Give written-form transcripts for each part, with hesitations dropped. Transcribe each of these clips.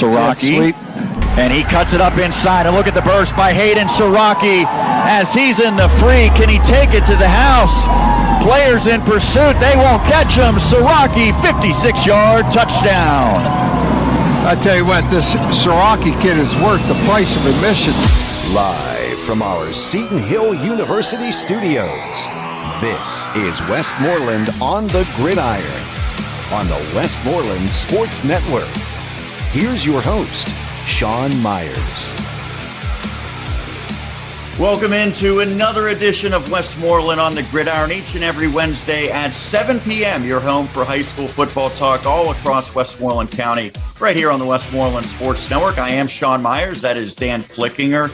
Siraki, and he cuts it up inside. And look at the burst by Hayden Siraki as he's in the free. Can he take it to the house? Players in pursuit. They won't catch him. Siraki, 56-yard touchdown. I tell you what, this Siraki kid is worth the price of admission. Live from our Seton Hill University studios, this is Westmoreland on the Gridiron on the Westmoreland Sports Network. Here's your host, Sean Meyers. Welcome into another edition of Westmoreland on the Gridiron, each and every Wednesday at 7 p.m. Your home for high school football talk all across Westmoreland County, right here on the Westmoreland Sports Network. I am Sean Meyers. That is Dan Flickinger.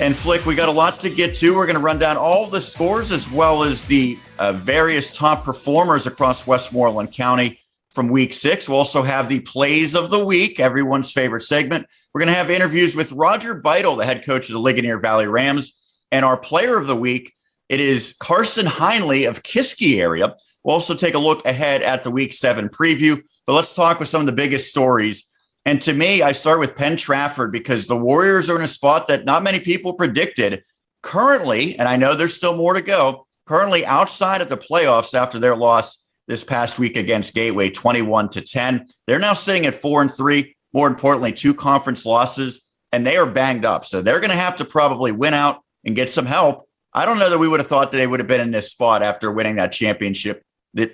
And Flick, we got a lot to get to. We're going to run down all the scores as well as the various top performers across Westmoreland County from Week 6. We'll also have the plays of the week, everyone's favorite segment. We're going to have interviews with Roger Beitel, the head coach of the Ligonier Valley Rams, and our player of the week, it is Carson Heinle of Kiski area. We'll also take a look ahead at the Week 7 preview, but let's talk with some of the biggest stories. And to me, I start with Penn Trafford because the Warriors are in a spot that not many people predicted. Currently, and I know there's still more to go, currently outside of the playoffs after their loss this past week against Gateway, 21-10. They're now sitting at 4-3. More importantly, 2 conference losses, and they are banged up. So they're going to have to probably win out and get some help. I don't know that we would have thought that they would have been in this spot after winning that championship,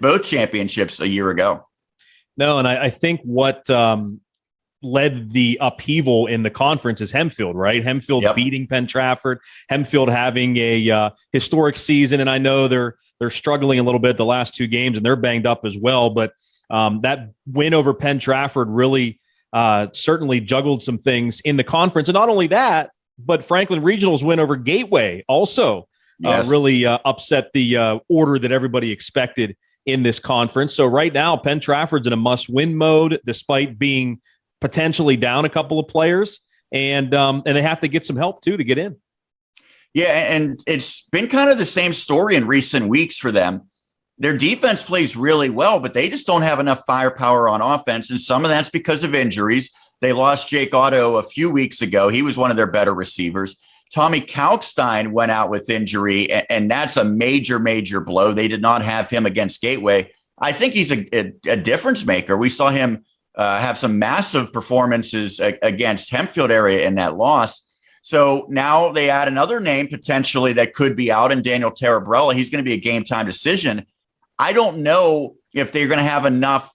both championships a year ago. No, and I think what led the upheaval in the conference is Hempfield, right? Hempfield beating Penn Trafford, Hempfield having a historic season, and I know they're struggling a little bit the last 2 games, and they're banged up as well. But that win over Penn Trafford really certainly juggled some things in the conference, and not only that, but Franklin Regional's win over Gateway also really upset the order that everybody expected in this conference. So right now, Penn Trafford's in a must-win mode, despite being potentially down a couple of players, and they have to get some help too to get in. Yeah, and it's been kind of the same story in recent weeks for them. Their defense plays really well, but they just don't have enough firepower on offense, and some of that's because of injuries. They lost Jake Otto a few weeks ago. He was one of their better receivers. Tommy Kalkstein went out with injury, and that's a major, major blow. They did not have him against Gateway. I think he's a difference maker. We saw him have some massive performances against Hempfield area in that loss. So now they add another name potentially that could be out, and Daniel Tarabrella. He's going to be a game-time decision. I don't know if they're going to have enough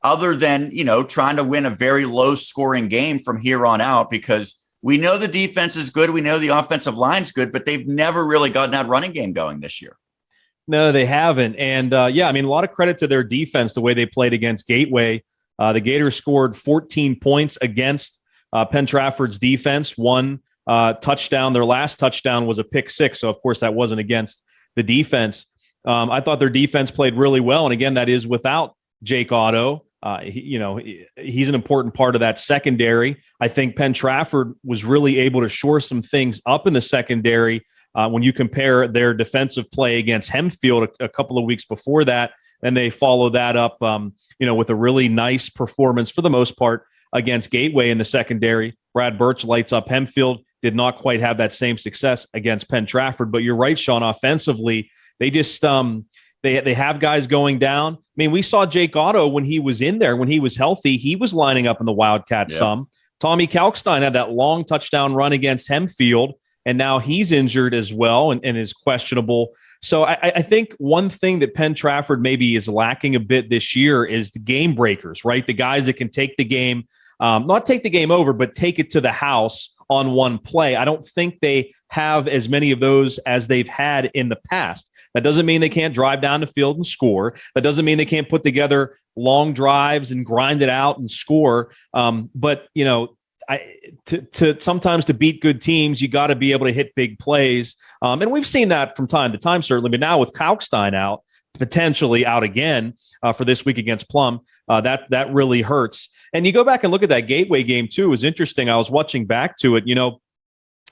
other than, trying to win a very low-scoring game from here on out, because we know the defense is good. We know the offensive line's good, but they've never really gotten that running game going this year. No, they haven't. And, a lot of credit to their defense, the way they played against Gateway. The Gators scored 14 points against Penn Trafford's defense, 1 touchdown. Their last touchdown was a pick 6, so, of course, that wasn't against the defense. I thought their defense played really well, and, again, that is without Jake Otto. He's an important part of that secondary. I think Penn Trafford was really able to shore some things up in the secondary when you compare their defensive play against Hempfield a couple of weeks before that, and they follow that up, with a really nice performance for the most part against Gateway in the secondary. Brad Birch lights up Hempfield, did not quite have that same success against Penn Trafford. But you're right, Sean, offensively, they just they have guys going down. I mean, we saw Jake Otto when he was in there, when he was healthy, he was lining up in the Wildcat some. Tommy Kalkstein had that long touchdown run against Hempfield, and now he's injured as well and is questionable. So I think one thing that Penn Trafford maybe is lacking a bit this year is the game breakers, right? The guys that can take the game, not take the game over, but take it to the house on one play. I don't think they have as many of those as they've had in the past. That doesn't mean they can't drive down the field and score. That doesn't mean they can't put together long drives and grind it out and score. But sometimes to beat good teams, you got to be able to hit big plays. And we've seen that from time to time, certainly. But now with Kalkstein out, potentially out again for this week against Plum, that really hurts. And you go back and look at that Gateway game too. It was interesting. I was watching back to it.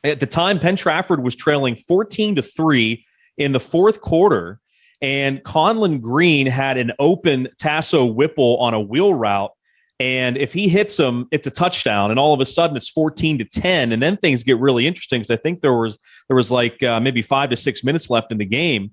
At the time, Penn Trafford was trailing 14-3 in the fourth quarter, and Conlon Green had an open Tasso Whipple on a wheel route And if he hits them, it's a touchdown. And all of a sudden it's 14-10. And then things get really interesting because I think there was like maybe 5 to 6 minutes left in the game.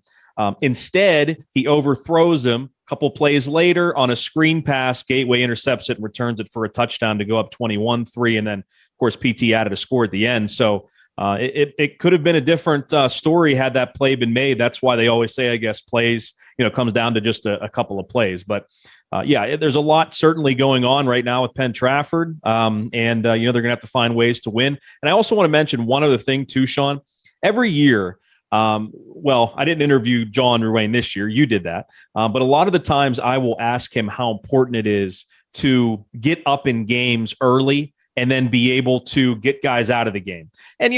Instead, he overthrows him. A couple plays later on a screen pass, Gateway intercepts it and returns it for a touchdown to go up 21-3. And then, of course, PT added a score at the end. So it could have been a different story had that play been made. That's why they always say, I guess, plays, comes down to just a couple of plays. But there's a lot certainly going on right now with Penn Trafford. And they're going to have to find ways to win. And I also want to mention one other thing too, Sean. Every year, I didn't interview John Ruane this year. You did that. But a lot of the times I will ask him how important it is to get up in games early and then be able to get guys out of the game. And,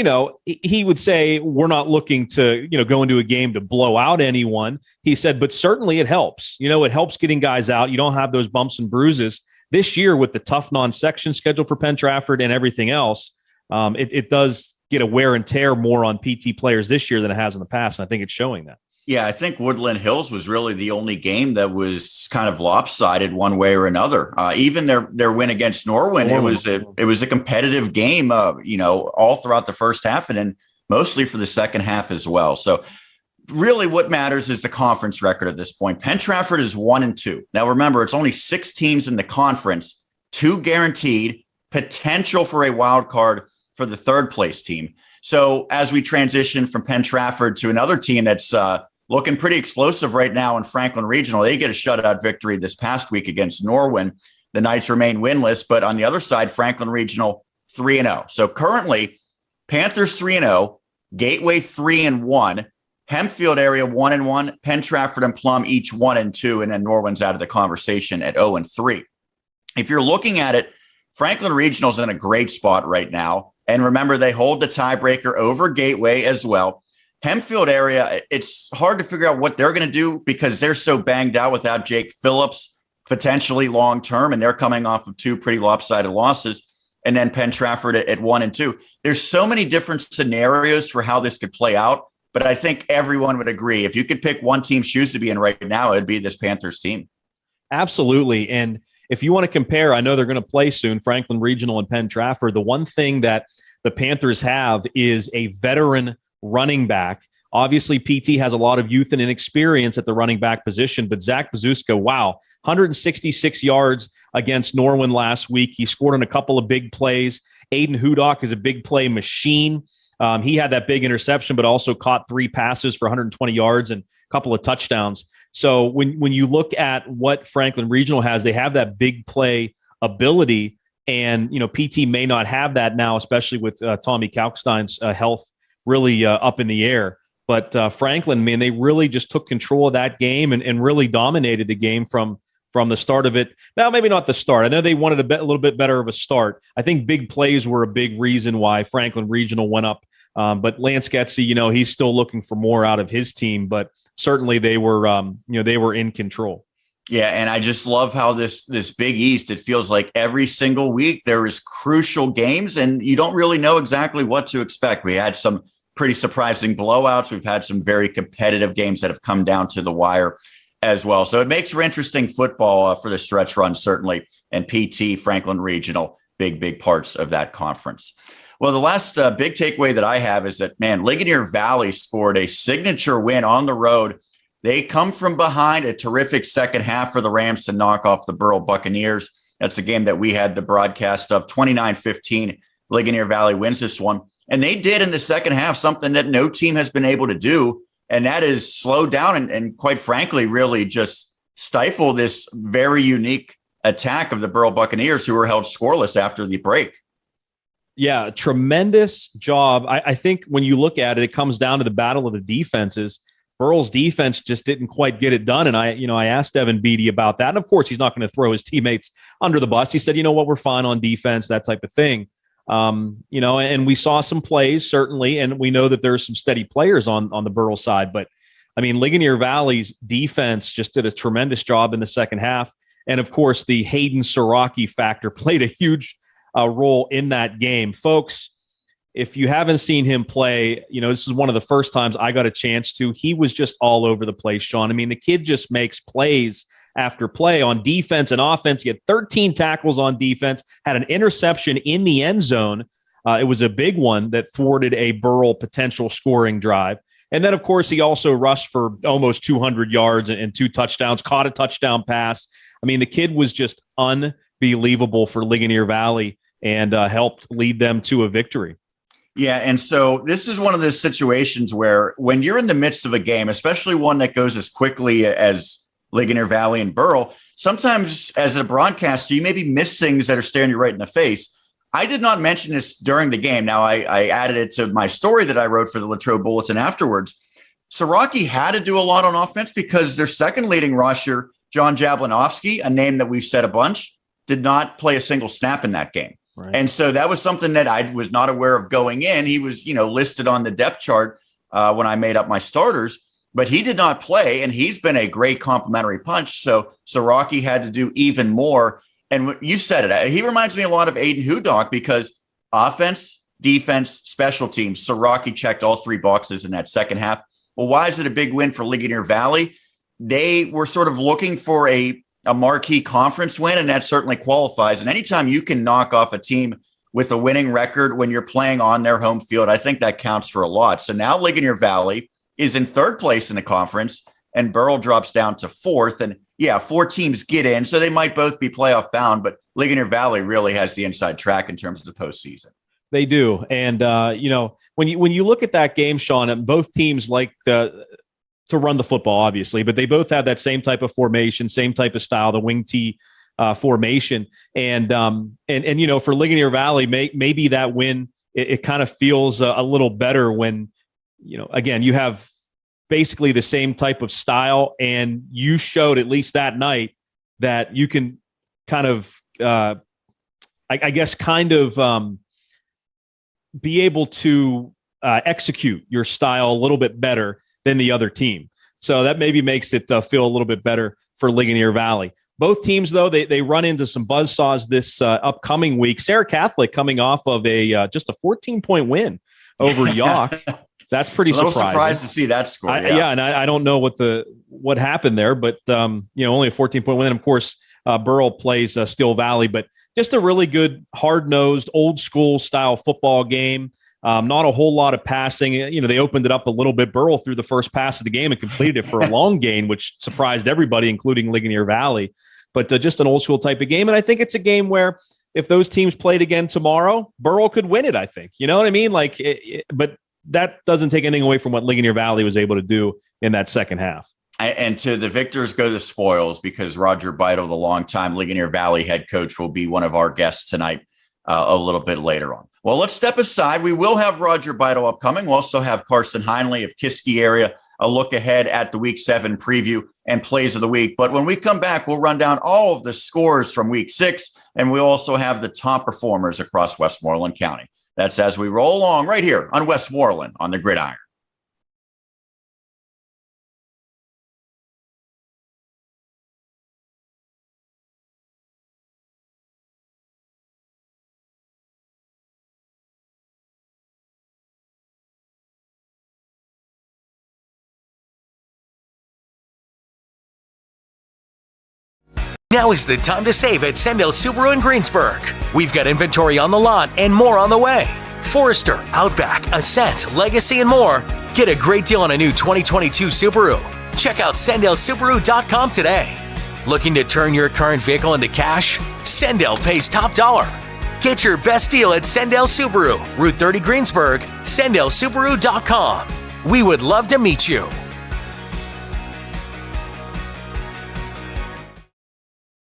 he would say, we're not looking to, go into a game to blow out anyone. He said, but certainly it helps. It helps getting guys out. You don't have those bumps and bruises. This year with the tough non-section schedule for Penn Trafford and everything else, it does get a wear and tear more on PT players this year than it has in the past. And I think it's showing that. Yeah, I think Woodland Hills was really the only game that was kind of lopsided one way or another. Even their win against Norwin, it was a competitive game, all throughout the first half and then mostly for the second half as well. So really what matters is the conference record at this point. Penn Trafford is 1-2. Now, remember, it's only 6 teams in the conference, 2 guaranteed, potential for a wild card for the third place team. So as we transition from Penn Trafford to another team that's looking pretty explosive right now in Franklin Regional, they get a shutout victory this past week against Norwin. The Knights remain winless, but on the other side, Franklin Regional 3-0. So currently, Panthers 3-0, Gateway 3-1, Hempfield area 1-1, Penn Trafford and Plum each 1-2, and then Norwin's out of the conversation at 0-3. If you're looking at it, Franklin Regional's in a great spot right now. And remember, they hold the tiebreaker over Gateway as well. Hempfield area, it's hard to figure out what they're going to do because they're so banged out without Jake Phillips, potentially long-term, and they're coming off of 2 pretty lopsided losses. And then Penn Trafford at 1-2. There's so many different scenarios for how this could play out, but I think everyone would agree. If you could pick one team's shoes to be in right now, it'd be this Panthers team. Absolutely. And if you want to compare, I know they're going to play soon, Franklin Regional and Penn Trafford. The one thing that the Panthers have is a veteran running back. Obviously, PT has a lot of youth and inexperience at the running back position, but Zach Bazuska, 166 yards against Norwin last week. He scored on a couple of big plays. Aiden Hudock is a big play machine. He had that big interception, but also caught 3 passes for 120 yards and a couple of touchdowns. So when you look at what Franklin Regional has, they have that big play ability, and PT may not have that now, especially with Tommy Kalkstein's health really up in the air. But Franklin, man, they really just took control of that game and really dominated the game from the start of it. Now, maybe not the start. I know they wanted a little bit better of a start. I think big plays were a big reason why Franklin Regional went up. But Lance Getsy, he's still looking for more out of his team. But certainly they were, they were in control. Yeah, and I just love how this Big East, it feels like every single week there is crucial games, and you don't really know exactly what to expect. We had some pretty surprising blowouts. We've had some very competitive games that have come down to the wire as well. So it makes for interesting football for the stretch run, certainly. And PT, Franklin Regional, big parts of that conference. Well, the last big takeaway that I have is that, Ligonier Valley scored a signature win on the road. They come from behind, a terrific second half for the Rams to knock off the Burrell Buccaneers. That's a game that we had the broadcast of. 29-15, Ligonier Valley wins this one. And they did in the second half something that no team has been able to do, and that is slow down and quite frankly, really just stifle this very unique attack of the Burrell Buccaneers, who were held scoreless after the break. Yeah, tremendous job. I think when you look at it, it comes down to the battle of the defenses. Burrell's defense just didn't quite get it done. And I asked Evan Beatty about that. And of course, he's not going to throw his teammates under the bus. He said, we're fine on defense, that type of thing. And we saw some plays, certainly, and we know that there's some steady players on the Burrell side. But, Ligonier Valley's defense just did a tremendous job in the second half. And, of course, the Hayden Siraki factor played a huge role in that game. Folks, if you haven't seen him play, this is one of the first times I got a chance to. He was just all over the place, Sean. The kid just makes plays after play. On defense and offense, he had 13 tackles on defense, had an interception in the end zone. It was a big one that thwarted a Burrell potential scoring drive. And then, of course, he also rushed for almost 200 yards and 2 touchdowns, caught a touchdown pass. I mean, the kid was just unbelievable for Ligonier Valley and helped lead them to a victory. Yeah, and so this is one of those situations where when you're in the midst of a game, especially one that goes as quickly as Ligonier Valley and Burrell, sometimes as a broadcaster, you maybe miss things that are staring you right in the face. I did not mention this during the game. Now, I added it to my story that I wrote for the Latrobe Bulletin afterwards. Siraki had to do a lot on offense because their second leading rusher, John Jablanovsky, a name that we've said a bunch, did not play a single snap in that game. Right. And so that was something that I was not aware of going in. He was, listed on the depth chart when I made up my starters, but he did not play, and he's been a great complimentary punch. So Siraki had to do even more. And you said it. He reminds me a lot of Aiden Hudock because offense, defense, special teams, Siraki checked all 3 boxes in that second half. Well, why is it a big win for Ligonier Valley? They were sort of looking for a marquee conference win, and that certainly qualifies. And anytime you can knock off a team with a winning record when you're playing on their home field, I think that counts for a lot. So now Ligonier Valley is in 3rd place in the conference, and Burrell drops down to 4th. And yeah, 4 teams get in, so they might both be playoff bound, but Ligonier Valley really has the inside track in terms of the postseason. They do. And, when you look at that game, Sean, both teams like to run the football, obviously, but they both have that same type of formation, same type of style, the wing T formation. And for Ligonier Valley, maybe that win, it kind of feels a little better when, again, you have basically the same type of style, and you showed at least that night that you can kind of, be able to execute your style a little bit better than the other team. So that maybe makes it feel a little bit better for Ligonier Valley. Both teams, though, they run into some buzzsaws this upcoming week. Sarah Catholic coming off of just a 14-point win over York. That's pretty surprising. Surprised to see that score. And I don't know what happened there, but only a 14-point win. And of course, Burrell plays Steel Valley, but just a really good, hard-nosed, old-school style football game. Not a whole lot of passing. They opened it up a little bit. Burrell threw the first pass of the game and completed it for a long gain, which surprised everybody, including Ligonier Valley. But just an old-school type of game. And I think it's a game where if those teams played again tomorrow, Burrell could win it, I think. You know what I mean? But that doesn't take anything away from what Ligonier Valley was able to do in that second half. And to the victors go the spoils, because Roger Beitel, the longtime Ligonier Valley head coach, will be one of our guests tonight a little bit later on. Well, let's step aside. We will have Roger Beitel upcoming. We'll also have Carson Heinle of Kiski area, a look ahead at the Week 7 preview and plays of the week. But when we come back, we'll run down all of the scores from Week 6, and we'll also have the top performers across Westmoreland County. That's as we roll along right here on Westmoreland on the Gridiron. Now is the time to save at Sendell Subaru in Greensburg. We've got inventory on the lot and more on the way. Forester, Outback, Ascent, Legacy, and more. Get a great deal on a new 2022 Subaru. Check out SendellSubaru.com today. Looking to turn your current vehicle into cash? Sendell pays top dollar. Get your best deal at Sendell Subaru, Route 30 Greensburg, SendellSubaru.com. We would love to meet you.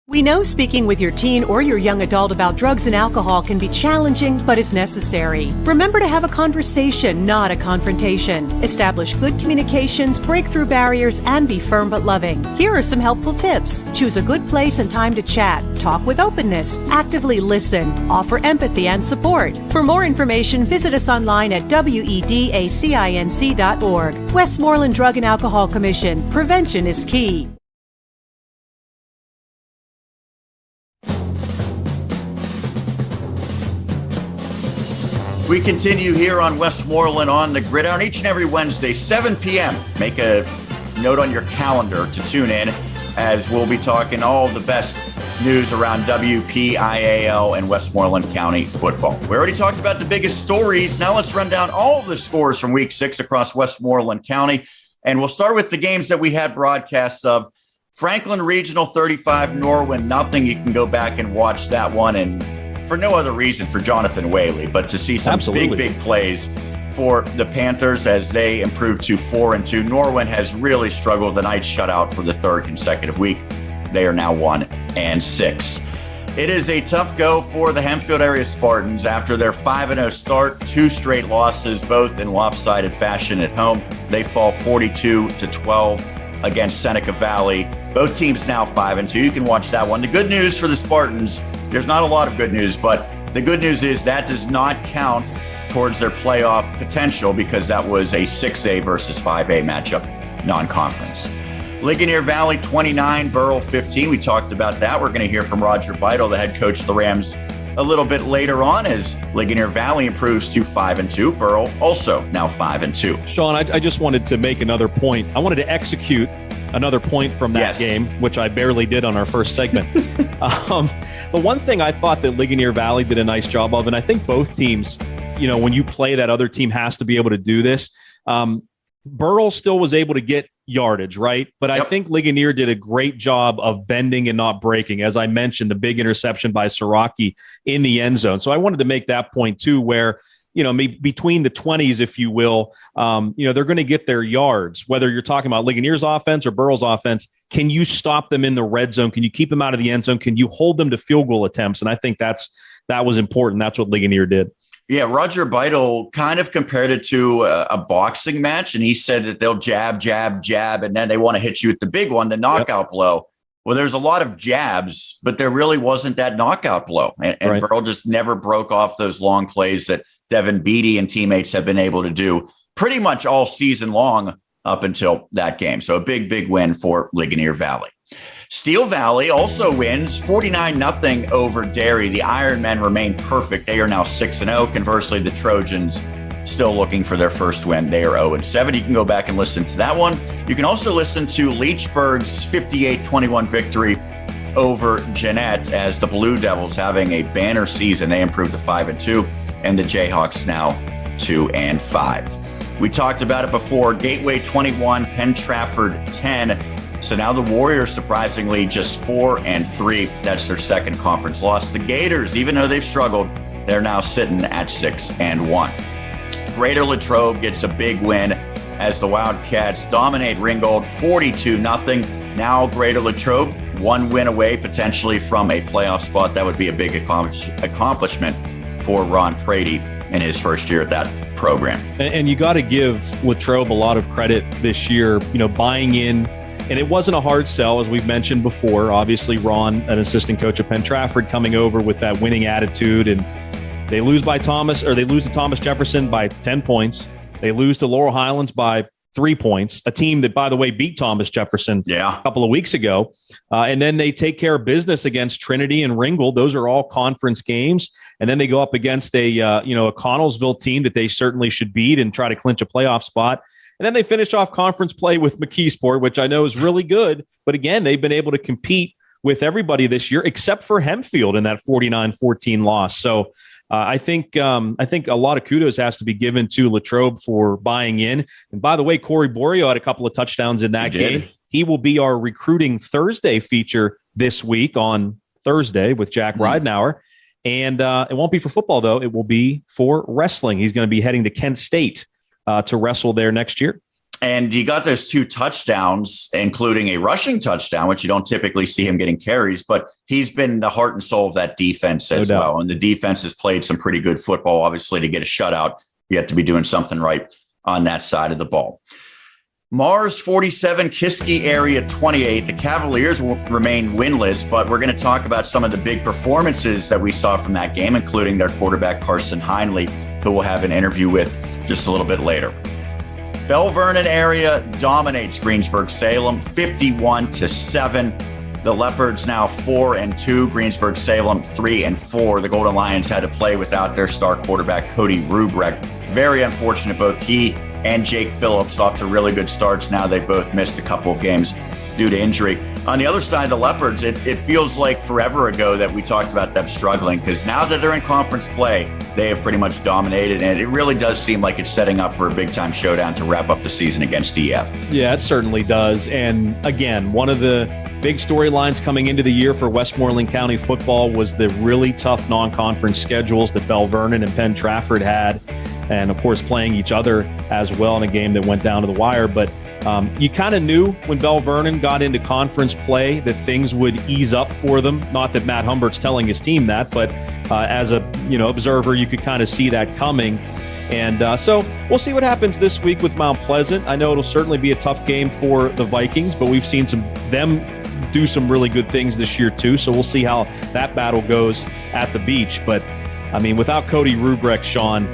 We know speaking with your teen or your young adult about drugs and alcohol can be challenging, but is necessary. Remember to have a conversation, not a confrontation. Establish good communications, break through barriers, and be firm but loving. Here are some helpful tips. Choose a good place and time to chat. Talk with openness. Actively listen. Offer empathy and support. For more information, visit us online at wedacinc.org. Westmoreland Drug and Alcohol Commission. Prevention is key. We continue here on Westmoreland on the Gridiron each and every Wednesday, 7 p.m. Make a note on your calendar to tune in. as we'll be talking all the best news around WPIAL and Westmoreland County football. We already talked about the biggest stories. Now let's run down all of the scores from Week 6 across Westmoreland County. And we'll start with the games that we had broadcasts of. Franklin Regional 35, Norwin nothing. You can go back and watch that one, and for no other reason for Jonathan Whaley, but to see some big plays for the Panthers as they improve to 4-2. Norwin has really struggled. The Knights shut out for the third consecutive week. They are now 1-6. It is a tough go for the Hempfield area Spartans after their 5-0 start, 2 straight losses, both in lopsided fashion at home. They fall 42-12 against Seneca Valley. Both teams now 5-2. You can watch that one. The good news for the Spartans, there's not a lot of good news, but the good news is that does not count towards their playoff potential because that was a 6A versus 5A matchup, non-conference. Ligonier Valley 29, Burrell 15. We talked about that. We're going to hear from Roger Beitel, the head coach of the Rams, a little bit later on as Ligonier Valley improves to 5-2. Burrell also now 5-2. Sean, I just wanted to make another point. I wanted to execute another point from that game, which I barely did on our first segment. The one thing I thought that Ligonier Valley did a nice job of, and I think both teams, when you play that other team has to be able to do this. Burrell still was able to get yardage, right? But I think Ligonier did a great job of bending and not breaking. As I mentioned, the big interception by Siraki in the end zone. So I wanted to make that point too, where, between the 20s, if you will, they're going to get their yards, whether you're talking about Ligonier's offense or Burrell's offense. Can you stop them in the red zone? Can you keep them out of the end zone? Can you hold them to field goal attempts? And I think that was important. That's what Ligonier did. Yeah, Roger Beitel kind of compared it to a boxing match, and he said that they'll jab, and then they want to hit you with the big one, the knockout blow. Well, there's a lot of jabs, but there really wasn't that knockout blow. And Burrell just never broke off those long plays that Devin Beatty and teammates have been able to do pretty much all season long up until that game. So a big win for Ligonier Valley. Steel Valley also wins 49-0 over Derry. The Ironmen remain perfect. They are now 6-0. Conversely, the Trojans still looking for their first win. They are 0-7. You can go back and listen to that one. You can also listen to Leechburg's 58-21 victory over Jeanette as the Blue Devils having a banner season. They improved to 5-2, and the Jayhawks now 2-5. We talked about it before. Gateway 21, Penn Trafford 10. So now the Warriors, surprisingly, just 4-3. That's their second conference loss. The Gators, even though they've struggled, they're now sitting at 6-1. Greater Latrobe gets a big win as the Wildcats dominate Ringgold 42-0. Now Greater Latrobe, one win away potentially from a playoff spot. That would be a big accomplishment for Ron Prady in his first year at that program. And you got to give Latrobe a lot of credit this year, buying in. And it wasn't a hard sell, as we've mentioned before. Obviously, Ron, an assistant coach of Penn Trafford, coming over with that winning attitude. And they lose to Thomas Jefferson by 10 points. They lose to Laurel Highlands by 3 points, a team that, by the way, beat Thomas Jefferson a couple of weeks ago. And then they take care of business against Trinity and Ringgold. Those are all conference games. And then they go up against a Connellsville team that they certainly should beat and try to clinch a playoff spot. And then they finish off conference play with McKeesport, which I know is really good. But again, they've been able to compete with everybody this year, except for Hempfield in that 49-14 loss. So I think a lot of kudos has to be given to Latrobe for buying in. And by the way, Corey Borio had a couple of touchdowns in that game. He will be our Recruiting Thursday feature this week on Thursday with Jack Ridenauer. And it won't be for football, though. It will be for wrestling. He's going to be heading to Kent State to wrestle there next year. And you got those 2 touchdowns, including a rushing touchdown, which you don't typically see him getting carries, but he's been the heart and soul of that defense as well. And the defense has played some pretty good football. Obviously, to get a shutout, you have to be doing something right on that side of the ball. Mars 47, Kiski area 28. The Cavaliers will remain winless, but we're going to talk about some of the big performances that we saw from that game, including their quarterback, Carson Heinle, who we'll have an interview with just a little bit later. Bell Vernon area dominates Greensburg-Salem 51-7. The Leopards now 4-2. Greensburg-Salem 3-4. The Golden Lions had to play without their star quarterback, Cody Rubrek. Very unfortunate. Both he and Jake Phillips off to really good starts. Now they've both missed a couple of games due to injury. On the other side, the Leopards, it feels like forever ago that we talked about them struggling, because now that they're in conference play, they have pretty much dominated, and it really does seem like it's setting up for a big-time showdown to wrap up the season against EF. Yeah, it certainly does. And again, one of the big storylines coming into the year for Westmoreland County football was the really tough non-conference schedules that Bell Vernon and Penn Trafford had, and of course playing each other as well in a game that went down to the wire. But you kind of knew when Bell Vernon got into conference play that things would ease up for them. Not that Matt Humbert's telling his team that, but as a observer, you could kind of see that coming. And so we'll see what happens this week with Mount Pleasant. I know it'll certainly be a tough game for the Vikings, but we've seen them do some really good things this year too. So we'll see how that battle goes at the beach. But I mean, without Cody Rubrick, Sean,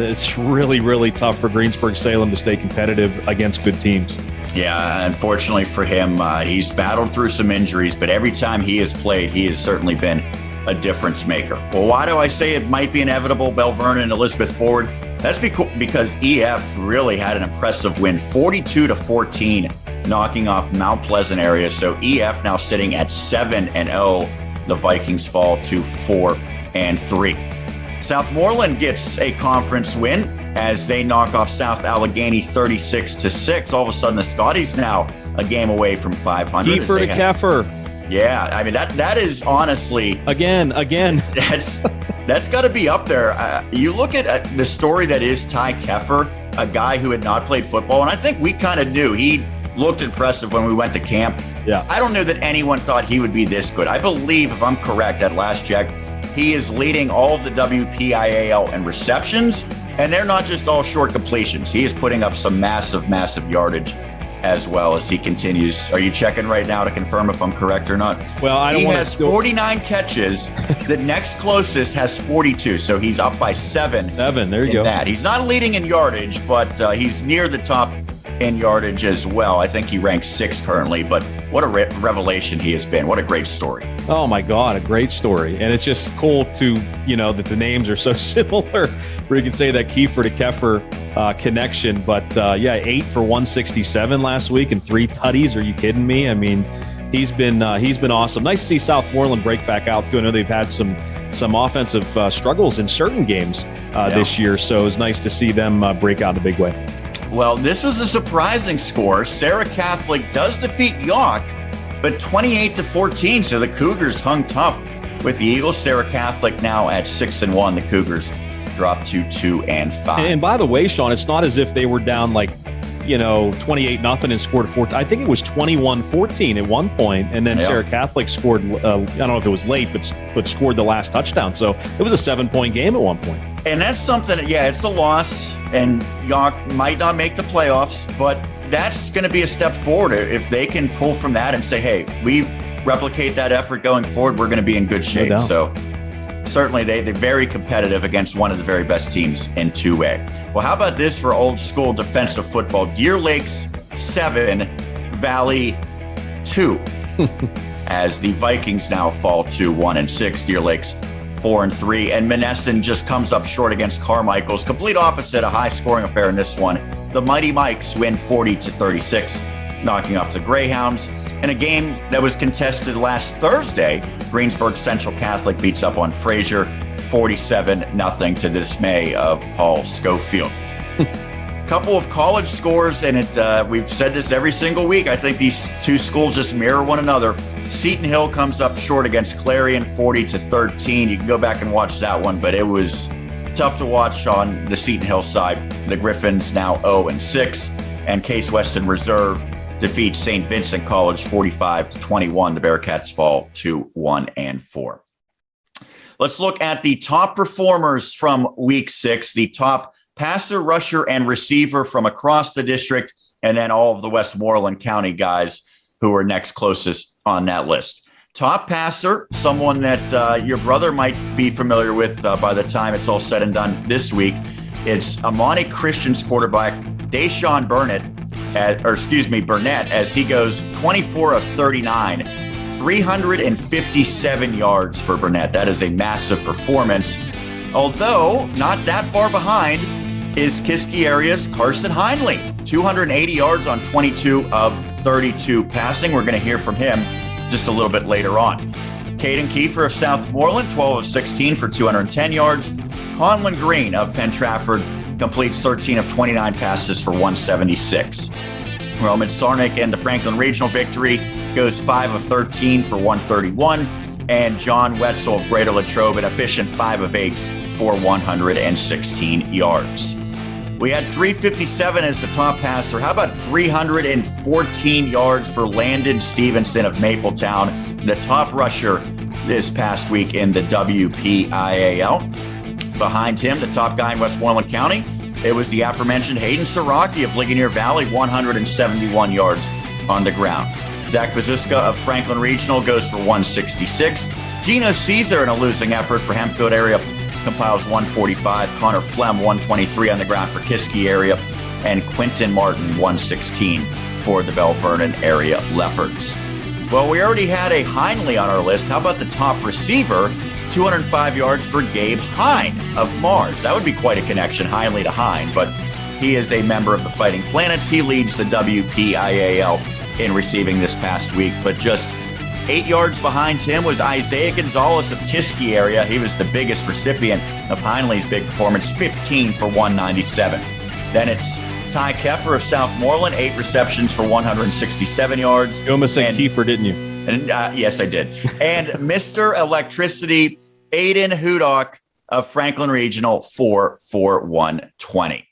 it's really, really tough for Greensburg-Salem to stay competitive against good teams. Yeah, unfortunately for him, he's battled through some injuries, but every time he has played, he has certainly been a difference maker. Well, why do I say it might be inevitable, Bell Vernon and Elizabeth Ford? That's because EF really had an impressive win, 42-14, knocking off Mount Pleasant area. So EF now sitting at 7-0. The Vikings fall to 4-3. Southmoreland gets a conference win as they knock off South Allegheny 36-6. All of a sudden, the Scotties now a game away from 500. Kiefer to Keffer. Yeah, I mean, that is honestly... Again. That's got to be up there. You look at the story that is Ty Keffer, a guy who had not played football, and I think we kind of knew. He looked impressive when we went to camp. Yeah. I don't know that anyone thought he would be this good. I believe, if I'm correct, at last check, he is leading all of the WPIAL in receptions, and they're not just all short completions. He is putting up some massive, massive yardage as well as he continues. Are you checking right now to confirm if I'm correct or not? Well, I don't He want has to 49 catches. The next closest has 42, so he's up by 7. There you go. That. He's not leading in yardage, but he's near the top in yardage as well. I think he ranks 6th currently, but what a revelation he has been. What a great story. Oh my God, a great story. And it's just cool to, that the names are so similar where you can say that Kiefer to Keffer connection. But 8 for 167 last week and 3 tutties. Are you kidding me? I mean, he's been awesome. Nice to see Southmoreland break back out too. I know they've had some offensive struggles in certain games this year. So it's nice to see them break out in a big way. Well, this was a surprising score. Sarah Catholic does defeat York, but 28-14. So the Cougars hung tough with the Eagles. Sarah Catholic now at 6-1. The Cougars drop to 2-5. And by the way, Sean, it's not as if they were down 28-0 and scored 14. I think it was 21-14 at one point, and then Sarah Catholic scored. I don't know if it was late, but scored the last touchdown. So it was a 7-point game at one point. And that's something. It's a loss, and York might not make the playoffs, but that's going to be a step forward if they can pull from that and say, "Hey, we replicate that effort going forward. We're going to be in good shape." No doubt. So certainly they're very competitive against one of the very best teams in 2A. Well, how about this for old school defensive football? Deer Lakes 7, Valley 2, as the Vikings now fall to 1-6. Deer Lakes 4-3, and Monessen just comes up short against Carmichael's. Complete opposite, a high-scoring affair in this one. The Mighty Mikes win 40-36, knocking off the Greyhounds. In a game that was contested last Thursday, Greensburg Central Catholic beats up on Fraser 47-0 to the dismay of Paul Schofield. Couple of college scores, and we've said this every single week. I think these two schools just mirror one another. Seton Hill comes up short against Clarion 40-13. You can go back and watch that one, but it was tough to watch on the Seton Hill side. The Griffins now 0-6, and Case Weston Reserve defeats St. Vincent College 45-21. The Bearcats fall to 1-4. Let's look at the top performers from week 6, the top passer, rusher, and receiver from across the district, and then all of the Westmoreland County guys who are next closest on that list. Top passer, someone that your brother might be familiar with by the time it's all said and done this week. It's Amani Christian's quarterback, Deshaun Burnett, as he goes 24 of 39, 357 yards for Burnett. That is a massive performance. Although not that far behind is Kiski area's Carson Heinle, 280 yards on 22 of 32 passing. We're going to hear from him just a little bit later on. Caden Kiefer of Southmoreland, 12 of 16 for 210 yards. Conlon Green of Penn Trafford completes 13 of 29 passes for 176. Roman Sarnik in the Franklin Regional victory goes 5 of 13 for 131. And John Wetzel of Greater Latrobe, an efficient 5 of 8 for 116 yards. We had 357 as the top passer. How about 314 yards for Landon Stevenson of Mapletown, the top rusher this past week in the WPIAL. Behind him, the top guy in Westmoreland County, it was the aforementioned Hayden Siraki of Ligonier Valley, 171 yards on the ground. Zach Baziska of Franklin Regional goes for 166. Gino Caesar in a losing effort for Hempfield area compiles 145. Connor Flem, 123 on the ground for Kiski area. And Quinton Martin, 116 for the Bell Vernon area Leopards. Well, we already had a Heinle on our list. How about the top receiver? 205 yards for Gabe Hine of Mars. That would be quite a connection, Heinle to Hine, but he is a member of the Fighting Planets. He leads the WPIAL in receiving this past week, but just 8 yards behind him was Isaiah Gonzalez of Kiski area. He was the biggest recipient of Heinle's big performance, 15 for 197. Then it's Ty Keffer of Southmoreland, 8 receptions for 167 yards. You almost said Kiefer, didn't you? And, yes, I did. And Mr. Electricity, Aiden Hudock of Franklin Regional, 4 for 120.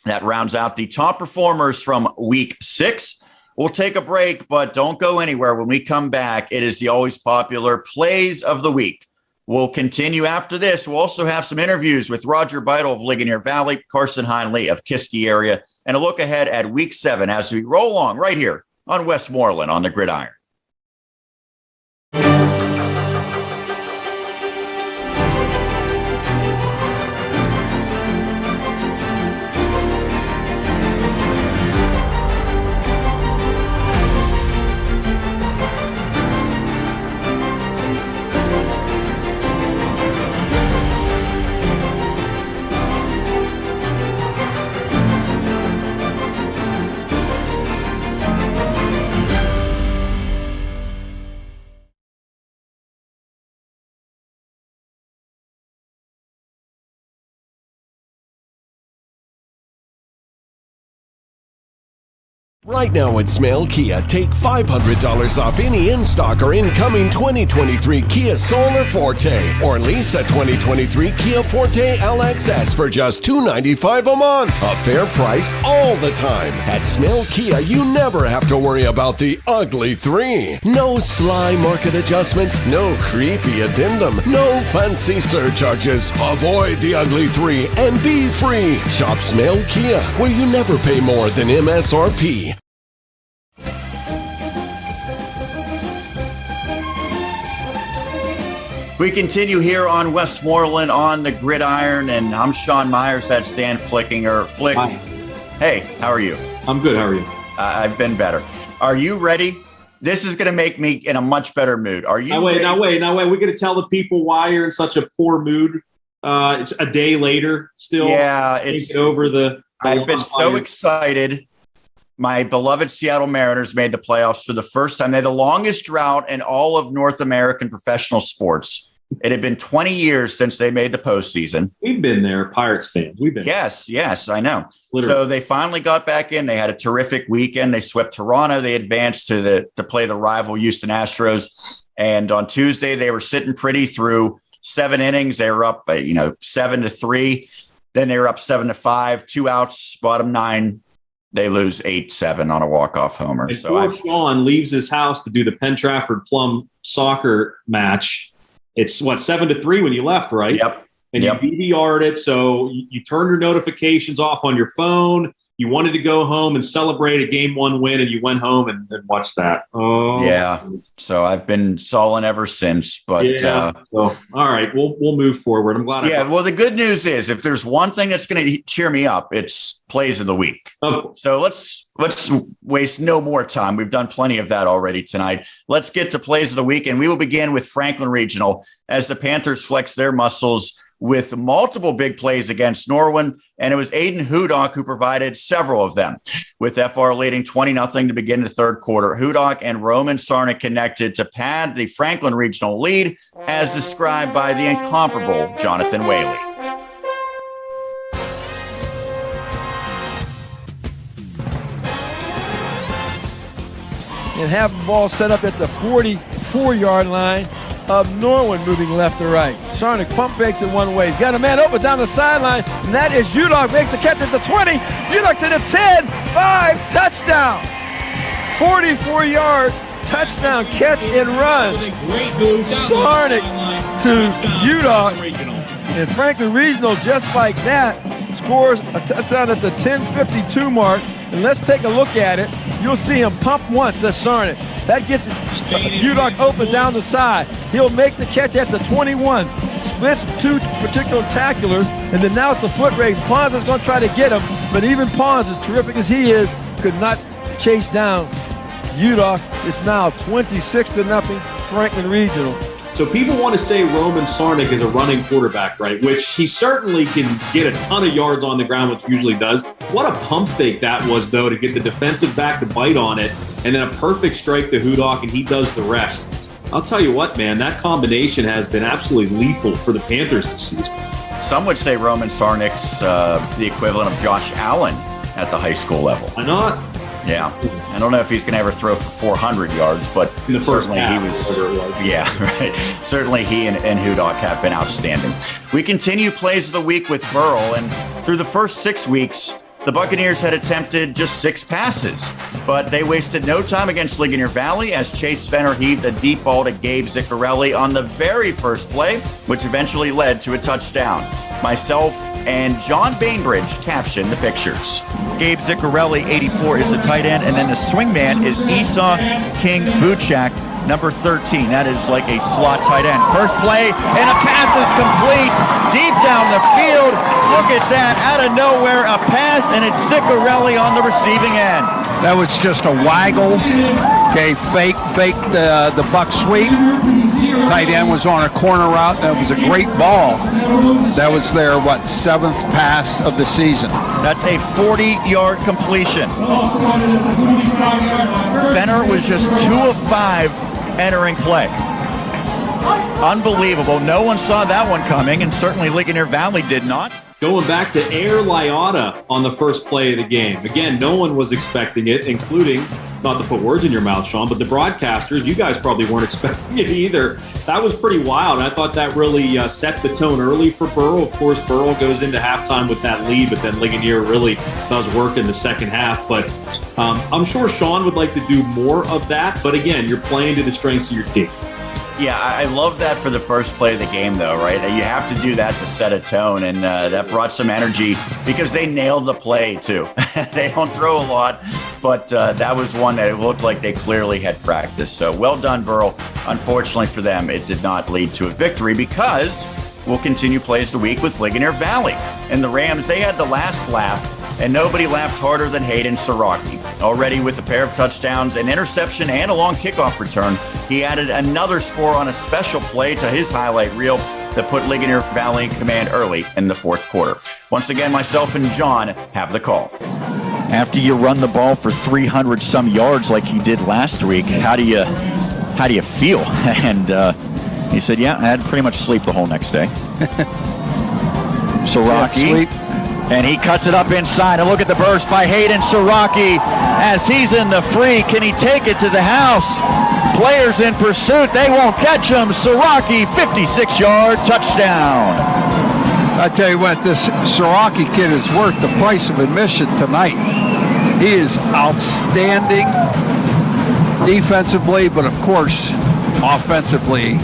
That rounds out the top performers from week 6. We'll take a break, but don't go anywhere. When we come back, it is the always popular Plays of the Week. We'll continue after this. We'll also have some interviews with Roger Beitel of Ligonier Valley, Carson Heinle of Kiski area, and a look ahead at week 7 as we roll along right here on Westmoreland on the Gridiron. Right now at Smale Kia, take $500 off any in-stock or incoming 2023 Kia Soul or Forte, or lease a 2023 Kia Forte LXS for just $295 a month. A fair price all the time. At Smale Kia, you never have to worry about the ugly 3. No sly market adjustments, no creepy addendum, no fancy surcharges. Avoid the ugly 3 and be free. Shop Smale Kia, where you never pay more than MSRP. We continue here on Westmoreland on the Gridiron, and I'm Sean Meyers. That's Dan Flickinger. Flick, Hi. Hey, how are you? I'm good. How are you? I've been better. Are you ready? This is going to make me in a much better mood. Are you? Now wait. We're going to tell the people why you're in such a poor mood. It's a day later still. Yeah, it's over the. I've been so excited. My beloved Seattle Mariners made the playoffs for the first time. They had the longest drought in all of North American professional sports. It had been 20 years since they made the postseason. We've been there, Pirates fans. We've been. Yes, I know. Literally. So they finally got back in. They had a terrific weekend. They swept Toronto. They advanced to play the rival Houston Astros. And on Tuesday, they were sitting pretty through 7 innings. They were up, 7-3. Then they were up 7-5, 2 outs, bottom 9. They lose 8-7 on a walk-off homer. And so poor Sean leaves his house to do the Penn Trafford Plum soccer match. It's 7-3 when you left, right? Yep. And you DVR'd it, so you turned your notifications off on your phone. You wanted to go home and celebrate a Game 1 win, and you went home and watched that. Oh, yeah. So I've been sullen ever since. But so all right, we'll move forward. I'm glad. Well, the good news is, if there's one thing that's going to cheer me up, it's Plays of the Week. Of course. So let's waste no more time. We've done plenty of that already tonight. Let's get to Plays of the Week, and we will begin with Franklin Regional as the Panthers flex their muscles with multiple big plays against Norwin, and it was Aiden Hudock who provided several of them. With FR leading 20-0 to begin the third quarter, Hudock and Roman Sarnik connected to pad the Franklin Regional lead, as described by the incomparable Jonathan Whaley. And have the ball set up at the 44-yard line of Norwin, moving left to right. Sarnik pump fakes it one way. He's got a man open down the sideline, and that is Hudock. Makes the catch at the 20. Hudock to the 10. 5, touchdown. 44-yard touchdown catch and run. Sarnik to Hudock. And Franklin Regional, just like that, scores a touchdown at the 10:52 mark. And let's take a look at it. You'll see him pump once. That's Sarnik. That gets Hudock open down the side. He'll make the catch at the 21. Splits two particular tacklers, and then now it's a foot race. Pons is going to try to get him, but even Pons, as terrific as he is, could not chase down Hudock. It's now 26-0 Franklin Regional. So people want to say Roman Sarnik is a running quarterback, right? Which he certainly can get a ton of yards on the ground, which he usually does. What a pump fake that was, though, to get the defensive back to bite on it, and then a perfect strike to Hudock, and he does the rest. I'll tell you what, man, that combination has been absolutely lethal for the Panthers this season. Some would say Roman Sarnik's the equivalent of Josh Allen at the high school level. Why not? Yeah. I don't know if he's going to ever throw for 400 yards, but in the first certainly half, he was. Yeah, right. Certainly he and Hudock have been outstanding. We continue plays of the week with Burrell, and through the first 6 weeks, the Buccaneers had attempted just 6 passes, but they wasted no time against Ligonier Valley as Chase Fenner heaved a deep ball to Gabe Ziccarelli on the very first play, which eventually led to a touchdown. Myself and John Bainbridge captioned the pictures. Gabe Ziccarelli, 84, is the tight end, and then the swingman is Esau King Buchak, number 13. That is like a slot tight end. First play, and a pass is complete deep down the field. Look at that, out of nowhere, a pass, and it's Ziccarelli on the receiving end. That was just a waggle. Okay, fake the buck sweep. Tight end was on a corner route. That was a great ball. That was their, 7th pass of the season. That's a 40-yard completion. Fenner was just 2 of 5 entering play. Unbelievable. No one saw that one coming, and certainly Ligonier Valley did not. Going back to Air Liotta on the first play of the game. Again, no one was expecting it, including, not to put words in your mouth, Sean, but the broadcasters. You guys probably weren't expecting it either. That was pretty wild. I thought that really set the tone early for Burrell. Of course, Burrell goes into halftime with that lead, but then Ligonier really does work in the second half. But I'm sure Sean would like to do more of that. But again, you're playing to the strengths of your team. Yeah, I love that for the first play of the game, though, right? You have to do that to set a tone, and that brought some energy because they nailed the play, too. They don't throw a lot, but that was one that it looked like they clearly had practice. So well done, Burrell. Unfortunately for them, it did not lead to a victory because we'll continue plays the week with Ligonier Valley. And the Rams, they had the last laugh, and nobody laughed harder than Hayden Siraki. Already with a pair of touchdowns, an interception, and a long kickoff return, he added another score on a special play to his highlight reel that put Ligonier Valley in command early in the fourth quarter. Once again, myself and John have the call. After you run the ball for 300-some yards like he did last week, how do you feel? And he said, yeah, I had to pretty much sleep the whole next day. Siraki. And he cuts it up inside. And look at the burst by Hayden Siraki as he's in the free. Can he take it to the house? Players in pursuit. They won't catch him. Siraki, 56-yard touchdown. I tell you what, this Siraki kid is worth the price of admission tonight. He is outstanding defensively, but of course, offensively,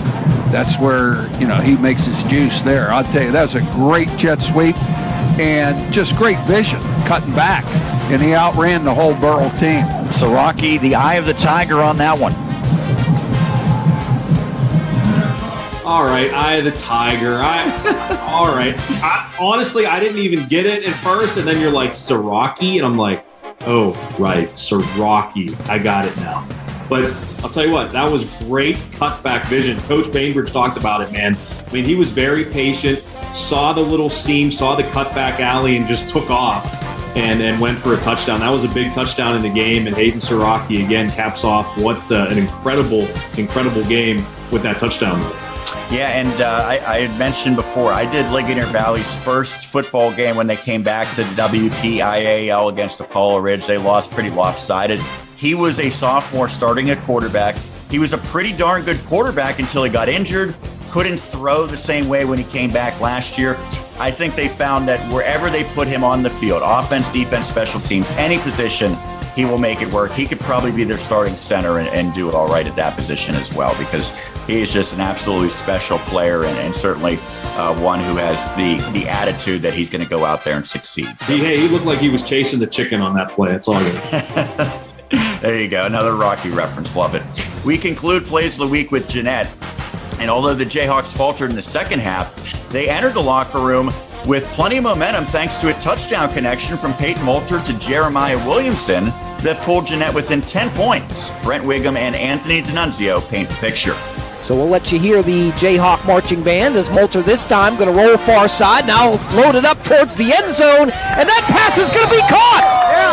that's where, he makes his juice there. I'll tell you, that was a great jet sweep. And just great vision, cutting back. And he outran the whole Burrell team. Siraki, the eye of the tiger on that one. All right, eye of the tiger. All right. Honestly, I didn't even get it at first. And then you're like, Siraki? And I'm like, oh, right, Siraki. I got it now. But I'll tell you what, that was great cutback vision. Coach Bainbridge talked about it, man. I mean, he was very patient. saw the little seam, saw the cutback alley, and just took off and went for a touchdown. That was a big touchdown in the game, and Hayden Siraki again caps off what an incredible game with that touchdown. Yeah, and I had mentioned before, I did Ligonier Valley's first football game when they came back to the WPIAL against Apollo Ridge. They lost pretty lopsided. He was a sophomore starting at quarterback. He was a pretty darn good quarterback until he got injured, couldn't throw the same way when he came back last year. I think they found that wherever they put him on the field, offense, defense, special teams, any position, he will make it work. He could probably be their starting center and do it all right at that position as well, because he is just an absolutely special player and certainly one who has the attitude that he's going to go out there and succeed. He looked like he was chasing the chicken on that play. That's all good. There you go. Another Rocky reference. Love it. We conclude Plays of the Week with Jeanette. And although the Jayhawks faltered in the second half, they entered the locker room with plenty of momentum thanks to a touchdown connection from Peyton Moulter to Jeremiah Williamson that pulled Jeanette within 10 points. Brent Wiggum and Anthony D'Annunzio paint the picture. So we'll let you hear the Jayhawk marching band as Moulter this time going to roll far side. Now float it up towards the end zone, and that pass is going to be caught.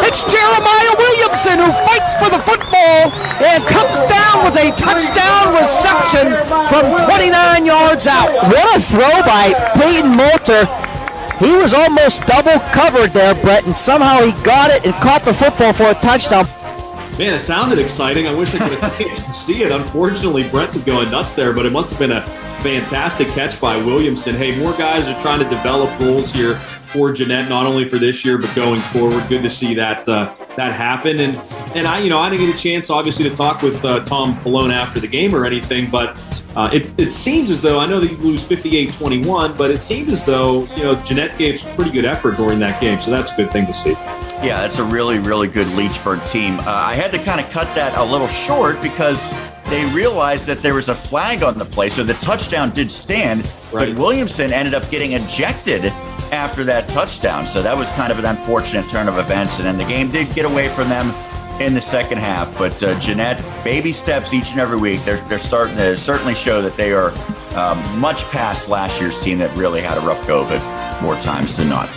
It's Jeremiah Williamson who fights for the football and comes down with a touchdown reception from 29 yards out. What a throw by Peyton Moulter. He was almost double covered there, Brett, and somehow he got it and caught the football for a touchdown. Man, it sounded exciting. I wish I could have chance to see it. Unfortunately, Brent was going nuts there, but it must have been a fantastic catch by Williamson. Hey, more guys are trying to develop goals here for Jeanette, not only for this year, but going forward. Good to see that happen. And I didn't get a chance, obviously, to talk with Tom Pallone after the game or anything, but it seems as though, I know that you lose 58-21, but it seems as though, Jeanette gave some pretty good effort during that game. So that's a good thing to see. Yeah, that's a really, really good Leechburg team. I had to kind of cut that a little short because they realized that there was a flag on the play, so the touchdown did stand, right. But Williamson ended up getting ejected after that touchdown. So that was kind of an unfortunate turn of events, and then the game did get away from them in the second half. But Jeanette, baby steps each and every week. They're starting to certainly show that they are much past last year's team that really had a rough go of it more times than not.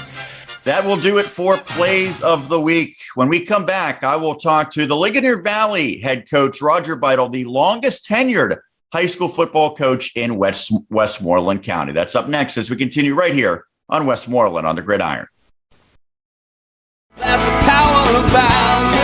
That will do it for Plays of the Week. When we come back, I will talk to the Ligonier Valley head coach, Roger Beitel, the longest tenured high school football coach in Westmoreland County. That's up next as we continue right here on Westmoreland on the Gridiron. That's the power of Bowser.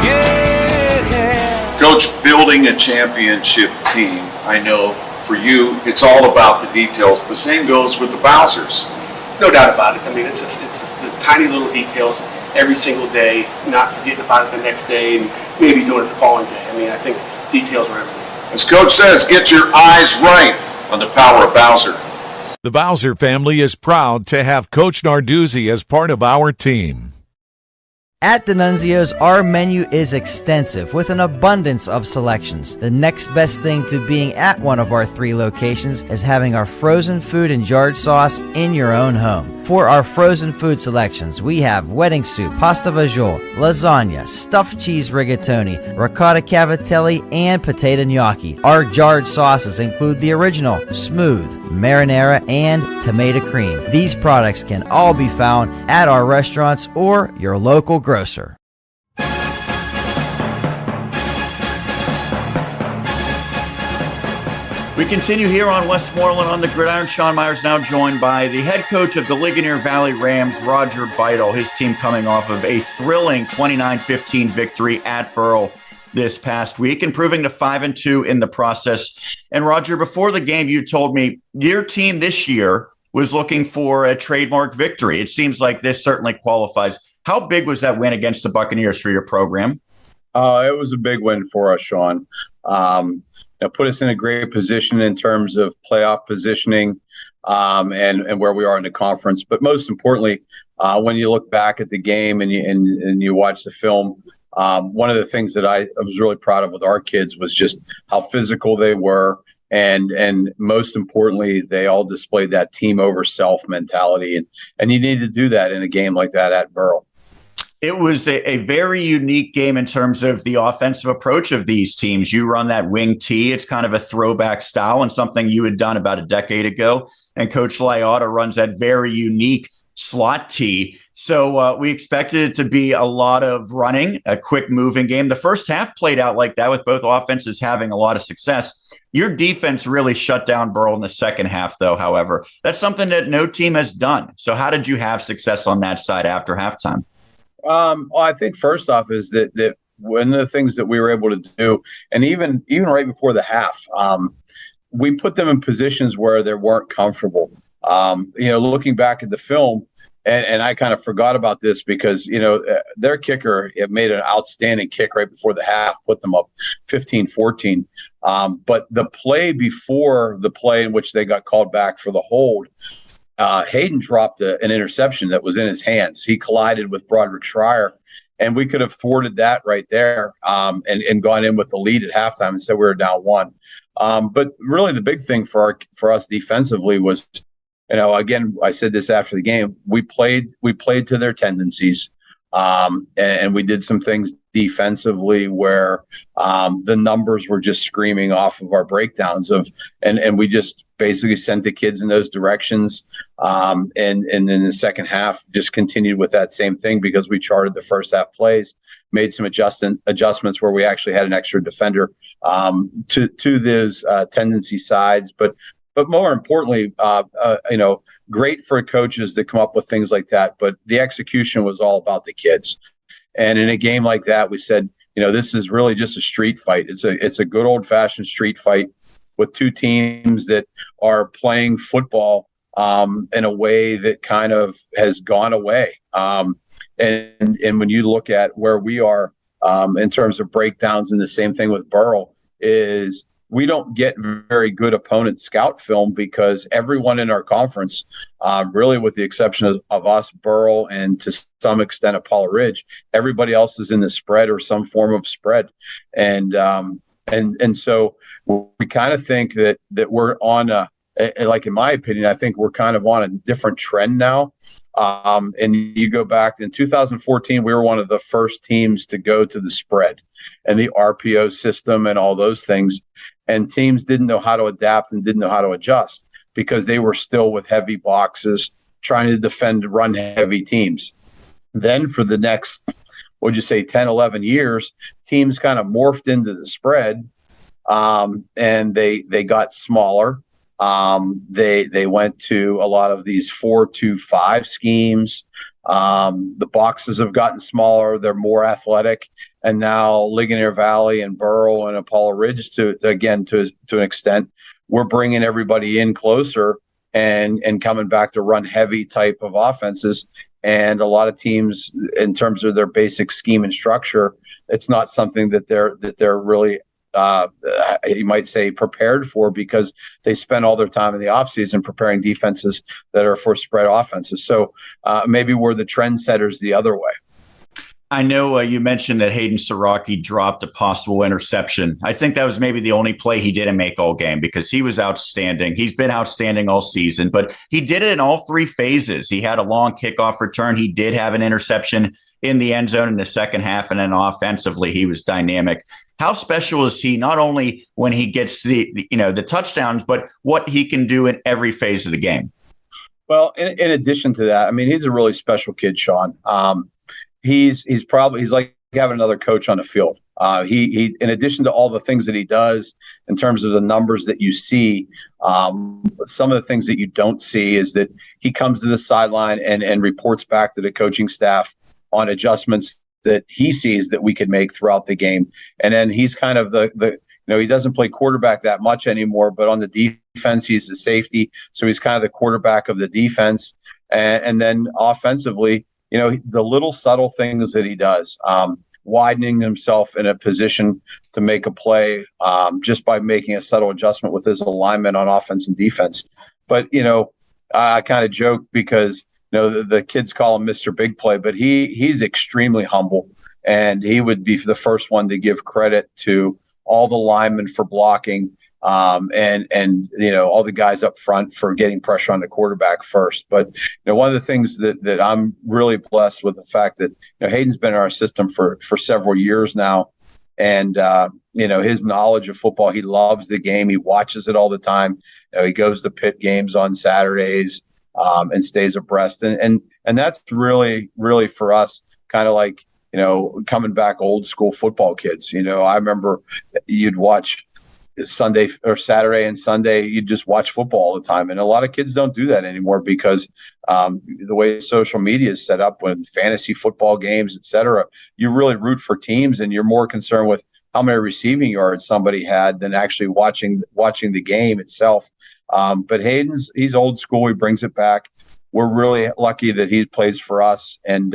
Yeah. Coach, building a championship team, I know for you, it's all about the details. The same goes with the Bowsers. No doubt about it. I mean, it's the tiny little details every single day, not forgetting about it the next day, and maybe doing it the following day. I mean, I think details are everything. As Coach says, get your eyes right on the power of Bowser. The Bowser family is proud to have Coach Narduzzi as part of our team. At D'Annunzio's, our menu is extensive with an abundance of selections. The next best thing to being at one of our 3 locations is having our frozen food and jarred sauce in your own home. For our frozen food selections, we have wedding soup, pasta vajol, lasagna, stuffed cheese rigatoni, ricotta cavatelli, and potato gnocchi. Our jarred sauces include the original, smooth, marinara, and tomato cream. These products can all be found at our restaurants or your local grocer. We continue here on Westmoreland on the Gridiron. Sean Meyers now joined by the head coach of the Ligonier Valley Rams, Roger Beitel. His team coming off of a thrilling 29-15 victory at Burrell this past week, improving to 5-2 in the process. And Roger, before the game, you told me your team this year was looking for a trademark victory. It seems like this certainly qualifies. How big was that win against the Buccaneers for your program? It was a big win for us, Sean. Put us in a great position in terms of playoff positioning and where we are in the conference. But most importantly, when you look back at the game and you watch the film, one of the things that I was really proud of with our kids was just how physical they were. And most importantly, they all displayed that team over self mentality. And you need to do that in a game like that at Burrell. It was a very unique game in terms of the offensive approach of these teams. You run that wing tee. It's kind of a throwback style and something you had done about a decade ago. and Coach Liotta runs that very unique slot tee. So we expected it to be a lot of running, a quick moving game. The first half played out like that with both offenses having a lot of success. Your defense really shut down Burrow in the second half, though, however. That's something that no team has done. So how did you have success on that side after halftime? Well, I think first off is that one of the things that we were able to do, and even right before the half, we put them in positions where they weren't comfortable. Looking back at the film, and I kind of forgot about this because, their kicker made an outstanding kick right before the half, put them up 15-14. But the play before the play in which they got called back for the hold, Hayden dropped an interception that was in his hands. He collided with Broderick Schreier, and we could have thwarted that right there and gone in with the lead at halftime and said we were down 1. But really the big thing for us defensively was, again, I said this after the game, we played to their tendencies. And we did some things defensively where the numbers were just screaming off of our breakdowns and we just basically sent the kids in those directions. And in the second half, just continued with that same thing because we charted the first half plays, made some adjustments where we actually had an extra defender to those tendency sides. But more importantly, great for coaches to come up with things like that. But the execution was all about the kids. And in a game like that, we said, this is really just a street fight. It's a good old fashioned street fight with two teams that are playing football in a way that kind of has gone away. And when you look at where we are in terms of breakdowns, and the same thing with Burrow is, we don't get very good opponent scout film because everyone in our conference, really with the exception of us, Burrow, and to some extent Apollo Ridge, everybody else is in the spread or some form of spread. And so we kind of think that we're on like in my opinion, I think we're kind of on a different trend now. And you go back in 2014, we were one of the first teams to go to the spread and the RPO system and all those things. And teams didn't know how to adapt and didn't know how to adjust because they were still with heavy boxes trying to defend run-heavy teams. Then for the next, 10, 11 years, teams kind of morphed into the spread and they got smaller. They went to a lot of these 4-2-5 schemes. The boxes have gotten smaller. They're more athletic. And now Ligonier Valley and Burrow and Apollo Ridge, to an extent, we're bringing everybody in closer and coming back to run heavy type of offenses. And a lot of teams, in terms of their basic scheme and structure, it's not something that they're really you might say prepared for because they spend all their time in the offseason preparing defenses that are for spread offenses. So maybe we're the trendsetters the other way. I know you mentioned that Hayden Siraki dropped a possible interception. I think that was maybe the only play he didn't make all game because he was outstanding. He's been outstanding all season, but he did it in all three phases. He had a long kickoff return. He did have an interception in the end zone in the second half, and then offensively, he was dynamic. How special is he, not only when he gets the touchdowns, but what he can do in every phase of the game? Well, in addition to that, I mean, he's a really special kid, Sean. He's like having another coach on the field. He in addition to all the things that he does in terms of the numbers that you see, some of the things that you don't see is that he comes to the sideline and reports back to the coaching staff on adjustments that he sees that we could make throughout the game. And then he's kind of he doesn't play quarterback that much anymore, but on the defense, he's the safety. So he's kind of the quarterback of the defense. And then offensively, the little subtle things that he does, widening himself in a position to make a play just by making a subtle adjustment with his alignment on offense and defense. But, I kind of joke because, the kids call him Mr. Big Play, but he's extremely humble, and he would be the first one to give credit to all the linemen for blocking and all the guys up front for getting pressure on the quarterback first. But one of the things that I'm really blessed with the fact that Hayden's been in our system for several years now, And, his knowledge of football, he loves the game. He watches it all the time. He goes to Pitt games on Saturdays and stays abreast. And that's really, really for us kind of like, coming back old school football kids. I remember you'd watch Sunday or Saturday and Sunday, you just watch football all the time. And a lot of kids don't do that anymore because the way social media is set up, when fantasy football games, et cetera, you really root for teams and you're more concerned with how many receiving yards somebody had than actually watching the game itself. But Hayden's, he's old school. He brings it back. We're really lucky that he plays for us. And,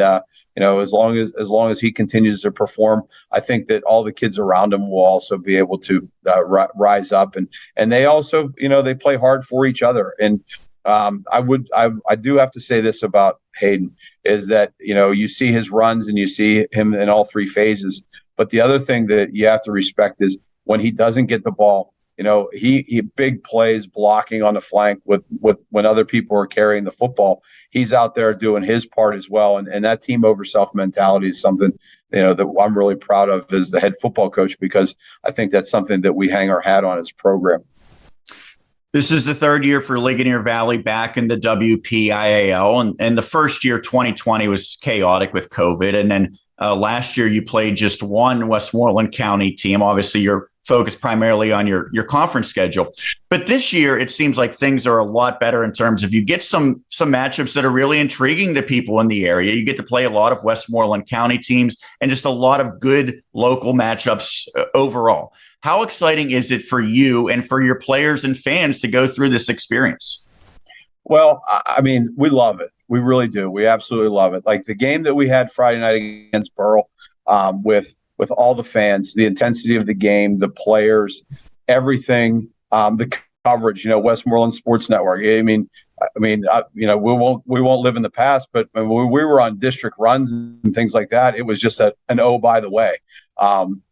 as long as he continues to perform, I think that all the kids around him will also be able to rise up, and they also, they play hard for each other. And I do have to say this about Hayden is that, you see his runs and you see him in all three phases. But the other thing that you have to respect is when he doesn't get the ball, he big plays blocking on the flank with when other people are carrying the football. He's out there doing his part as well. And that team over self mentality is something, that I'm really proud of as the head football coach, because I think that's something that we hang our hat on as a program. This is the third year for Ligonier Valley back in the WPIAL. And the first year, 2020, was chaotic with COVID. And then last year you played just one Westmoreland County team. Obviously, you're focused primarily on your conference schedule. But this year, it seems like things are a lot better in terms of you get some matchups that are really intriguing to people in the area. You get to play a lot of Westmoreland County teams and just a lot of good local matchups overall. How exciting is it for you and for your players and fans to go through this experience? Well, I mean, we love it. We really do. We absolutely love it. Like the game that we had Friday night against Burl with all the fans, the intensity of the game, the players, everything, the coverage, Westmoreland Sports Network. I mean, we won't live in the past, but when we were on district runs and things like that, it was just an oh, by the way.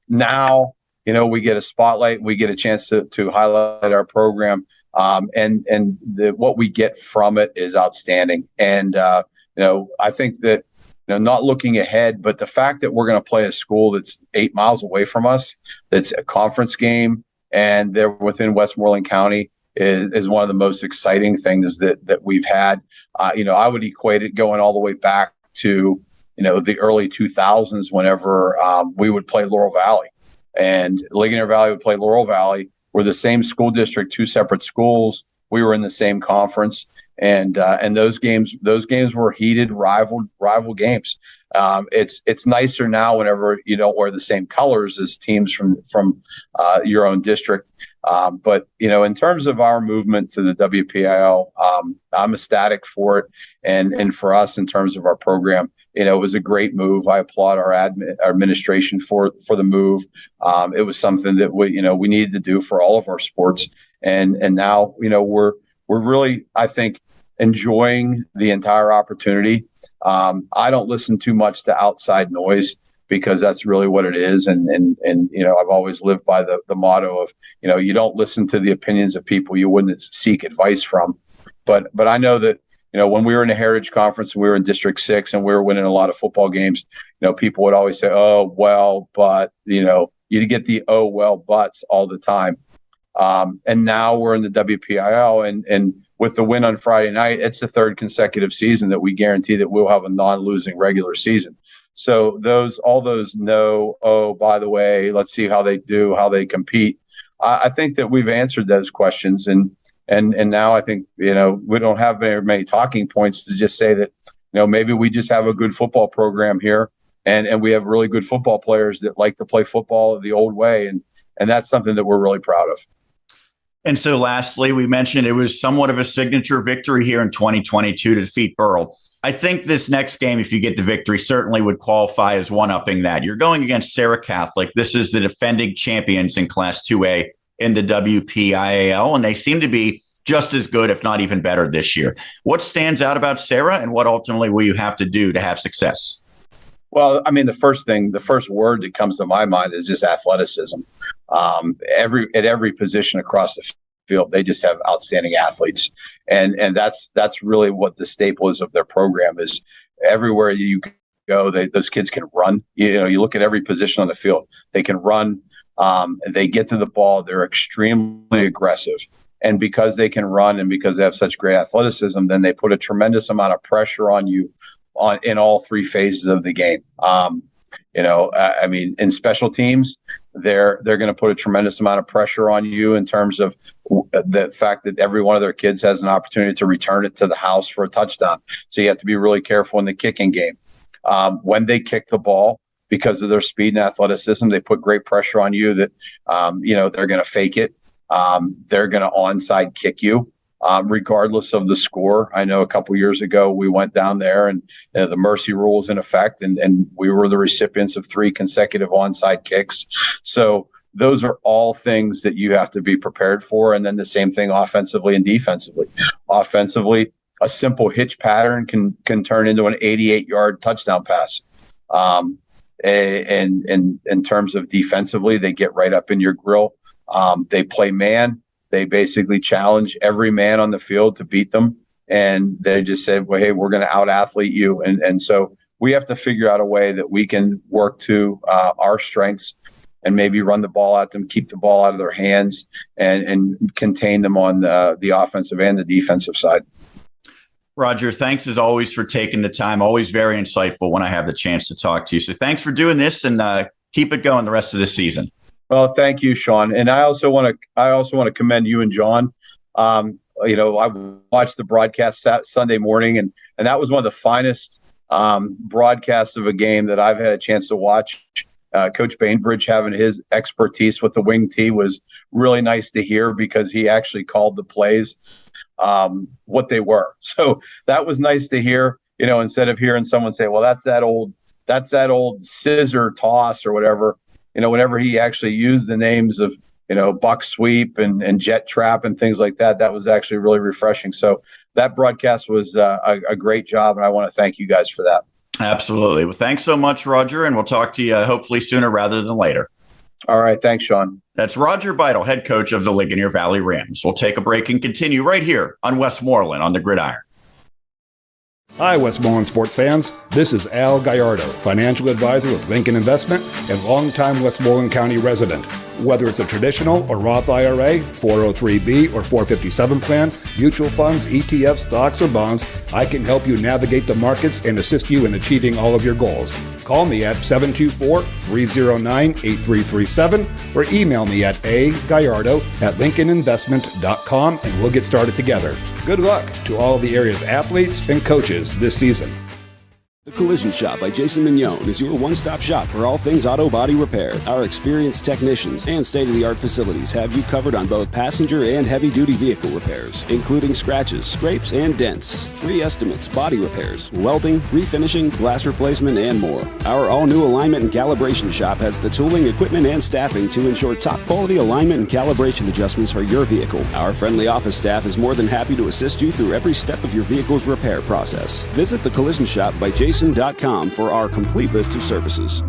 Now, we get a spotlight, we get a chance to highlight our program, and what we get from it is outstanding. And I think that, not looking ahead, but the fact that we're going to play a school that's 8 miles away from us, that's a conference game, and they're within Westmoreland County is one of the most exciting things that we've had. I would equate it going all the way back to, the early 2000s, whenever we would play Laurel Valley, and Ligonier Valley would play Laurel Valley. We're the same school district, two separate schools. We were in the same conference. And those games were heated rival games. It's nicer now whenever you don't wear the same colors as teams from your own district. But in terms of our movement to the WPIL, I'm ecstatic for it, and for us in terms of our program, it was a great move. I applaud our administration for the move. It was something that we needed to do for all of our sports, and now we're really, I think, enjoying the entire opportunity. I don't listen too much to outside noise, because that's really what it is. And I've always lived by the motto of, you don't listen to the opinions of people you wouldn't seek advice from. But I know that, when we were in the Heritage Conference and we were in District 6 and we were winning a lot of football games, people would always say, oh, well, but, you get the oh, well, buts all the time. And now we're in the WPIL, and with the win on Friday night, it's the third consecutive season that we guarantee that we'll have a non-losing regular season. So all those oh, by the way, let's see how they do, how they compete. I think that we've answered those questions, and now I think we don't have very many talking points to just say that maybe we just have a good football program here, and we have really good football players that like to play football the old way, and that's something that we're really proud of. And so lastly, we mentioned it was somewhat of a signature victory here in 2022 to defeat Burl. I think this next game, if you get the victory, certainly would qualify as one-upping that. You're going against Sarah Catholic. This is the defending champions in Class 2A in the WPIAL, and they seem to be just as good, if not even better this year. What stands out about Sarah, and what ultimately will you have to do to have success? Well, I mean, the first word that comes to my mind is just athleticism. At every position across the field, they just have outstanding athletes, and that's really what the staple is of their program. Is everywhere you go. Those kids can run. You look at every position on the field. They can run. They get to the ball. They're extremely aggressive. And because they can run and because they have such great athleticism, then they put a tremendous amount of pressure on you in all three phases of the game. In special teams, they're going to put a tremendous amount of pressure on you in terms of the fact that every one of their kids has an opportunity to return it to the house for a touchdown. So you have to be really careful in the kicking game. When they kick the ball, because of their speed and athleticism, they put great pressure on you that, they're going to fake it. They're going to onside kick you, regardless of the score. I know a couple years ago we went down there and the mercy rule is in effect, and we were the recipients of 3 consecutive onside kicks. So those are all things that you have to be prepared for. And then the same thing offensively and defensively. Offensively, a simple hitch pattern can turn into an 88-yard touchdown pass. And in terms of defensively, they get right up in your grill. They play man. They basically challenge every man on the field to beat them. And they just said, well, hey, we're going to out-athlete you. And so we have to figure out a way that we can work to our strengths and maybe run the ball at them, keep the ball out of their hands, and contain them on the offensive and the defensive side. Roger, thanks as always for taking the time. Always very insightful when I have the chance to talk to you. So thanks for doing this, and keep it going the rest of the season. Well, thank you, Sean. And I also want to commend you and John. I watched the broadcast Sunday morning, and that was one of the finest broadcasts of a game that I've had a chance to watch. Coach Bainbridge having his expertise with the wing tee was really nice to hear, because he actually called the plays what they were. So that was nice to hear, instead of hearing someone say, well, that's that old scissor toss or whatever. Whenever he actually used the names of, buck sweep and jet trap and things like that, that was actually really refreshing. So that broadcast was a great job, and I want to thank you guys for that. Absolutely. Well, thanks so much, Roger, and we'll talk to you hopefully sooner rather than later. All right. Thanks, Sean. That's Roger Beitel, head coach of the Ligonier Valley Rams. We'll take a break and continue right here on Westmoreland on the Gridiron. Hi, Westmoreland sports fans. This is Al Gallardo, financial advisor with Lincoln Investment and longtime Westmoreland County resident. Whether it's a traditional or Roth IRA, 403B or 457 plan, mutual funds, ETFs, stocks, or bonds, I can help you navigate the markets and assist you in achieving all of your goals. Call me at 724-309-8337 or email me at agallardo@lincolninvestment.com, and we'll get started together. Good luck to all of the area's athletes and coaches this season. The Collision Shop by Jason Mignone is your one-stop shop for all things auto body repair. Our experienced technicians and state-of-the-art facilities have you covered on both passenger and heavy-duty vehicle repairs, including scratches, scrapes, and dents, free estimates, body repairs, welding, refinishing, glass replacement, and more. Our all-new alignment and calibration shop has the tooling, equipment, and staffing to ensure top-quality alignment and calibration adjustments for your vehicle. Our friendly office staff is more than happy to assist you through every step of your vehicle's repair process. Visit the Collision Shop by Jason.com for our complete list of services.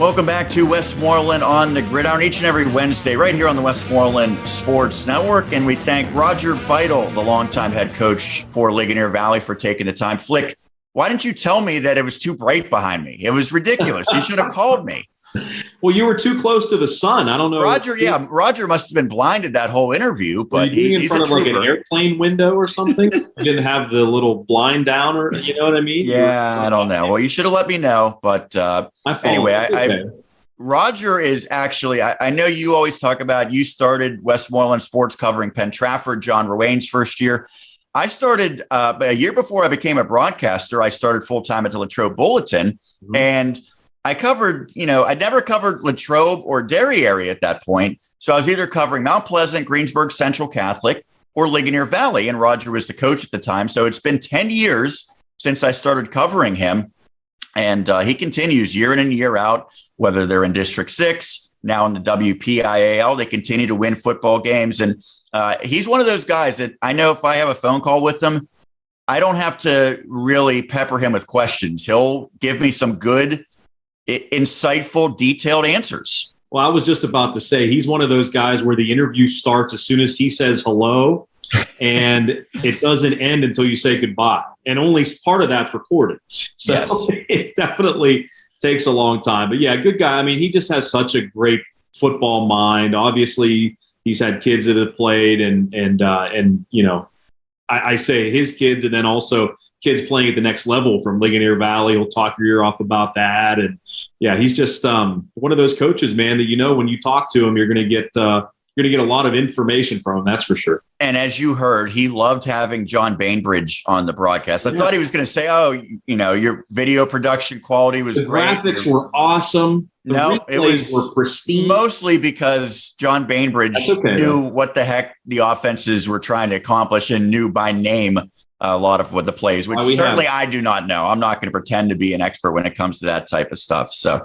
Welcome back to Westmoreland on the Gridiron, each and every Wednesday right here on the Westmoreland Sports Network. And we thank Roger Beitel, the longtime head coach for Ligonier Valley, for taking the time. Flick, why didn't you tell me that it was too bright behind me? It was ridiculous. You should have called me. Well, you were too close to the sun. I don't know. Roger must have been blinded that whole interview, but he's in front of like an airplane window or something. You didn't have the little blind down, or you know what I mean? Yeah, I don't know. Well, you should have let me know. But anyway, Roger is actually, I know you always talk about, you started Westmoreland sports covering Penn Trafford, John Rowane's first year. I started a year before I became a broadcaster. I started full-time at the Latrobe Bulletin, and I covered, I never covered Latrobe or Derry area at that point. So I was either covering Mount Pleasant, Greensburg Central Catholic, or Ligonier Valley. And Roger was the coach at the time. So it's been 10 years since I started covering him. And he continues year in and year out, whether they're in District 6, now in the WPIAL, they continue to win football games. And he's one of those guys that I know if I have a phone call with him, I don't have to really pepper him with questions. He'll give me some good, insightful, detailed answers. Well, I was just about to say he's one of those guys where the interview starts as soon as he says hello, and it doesn't end until you say goodbye. And only part of that's recorded. So yes. It definitely takes a long time. But, yeah, good guy. I mean, he just has such a great football mind. Obviously, he's had kids that have played and you know, I say his kids and then also kids playing at the next level from Ligonier Valley. He'll talk your ear off about that. And, yeah, he's just one of those coaches, man, that, you know, when you talk to him, you're going to get a lot of information from him. That's for sure. And as you heard, he loved having John Bainbridge on the broadcast. I thought he was going to say, oh, you know, your video production quality was great. Graphics were awesome. No, it was were pristine. Mostly because John Bainbridge knew what the heck the offenses were trying to accomplish and knew by name a lot of what the plays, which certainly I do not know. I'm not going to pretend to be an expert when it comes to that type of stuff. So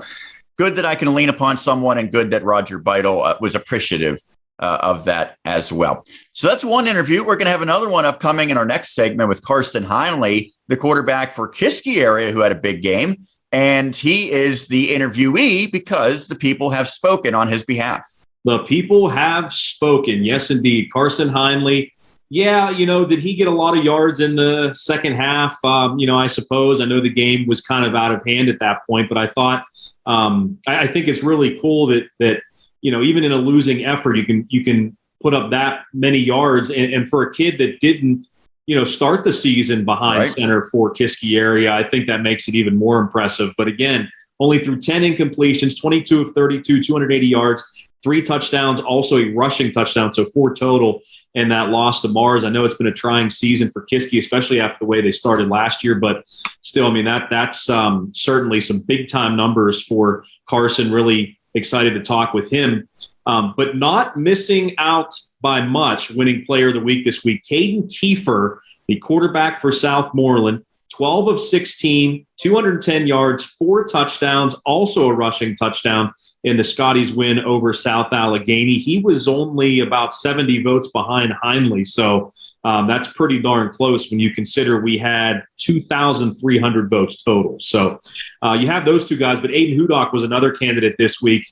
good that I can lean upon someone, and good that Roger Beitel was appreciative of that as well. So that's one interview. We're going to have another one upcoming in our next segment with Carson Heinle, the quarterback for Kiski area, who had a big game. And he is the interviewee because the people have spoken on his behalf. The people have spoken. Yes, indeed. Carson Heinle. Yeah, you know, did he get a lot of yards in the second half? You know, I suppose. I know the game was kind of out of hand at that point, but I thought I think it's really cool that you know, even in a losing effort, you can put up that many yards. And for a kid that didn't, you know, start the season behind center for Kiski area, I think that makes it even more impressive. But again, only through 10 incompletions, 22 of 32, 280 yards, 3 touchdowns, also a rushing touchdown, so 4 total in that loss to Mars. I know it's been a trying season for Kiski, especially after the way they started last year, but still, I mean, that's certainly some big-time numbers for Carson. Really excited to talk with him. But not missing out by much, winning player of the week this week, Caden Kiefer, the quarterback for Southmoreland, 12 of 16, 210 yards, 4 touchdowns, also a rushing touchdown in the Scotties win over South Allegheny. He was only about 70 votes behind Heinle, so that's pretty darn close when you consider we had 2,300 votes total. So you have those two guys, but Aiden Hudock was another candidate this week.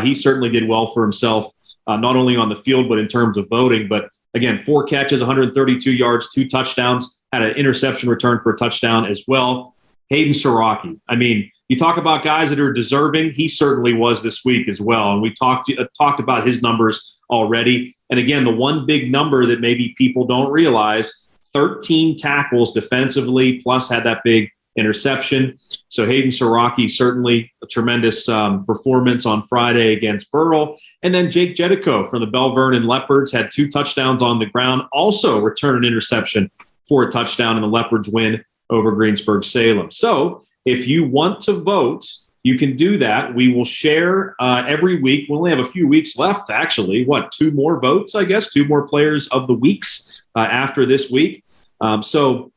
He certainly did well for himself, not only on the field, but in terms of voting. But again, 4 catches, 132 yards, 2 touchdowns, had an interception return for a touchdown as well. Hayden Siraki. I mean, you talk about guys that are deserving. He certainly was this week as well. And we talked about his numbers already. And again, the one big number that maybe people don't realize, 13 tackles defensively, plus had that big interception. So Hayden Siraki, certainly a tremendous performance on Friday against Burrell. And then Jake Jedico from the Bell Vernon Leopards had 2 touchdowns on the ground, also returned an interception for a touchdown in the Leopards win over Greensburg-Salem. So if you want to vote, you can do that. We will share every week. We only have a few weeks left, actually. 2 more votes, I guess, 2 more players of the weeks after this week. So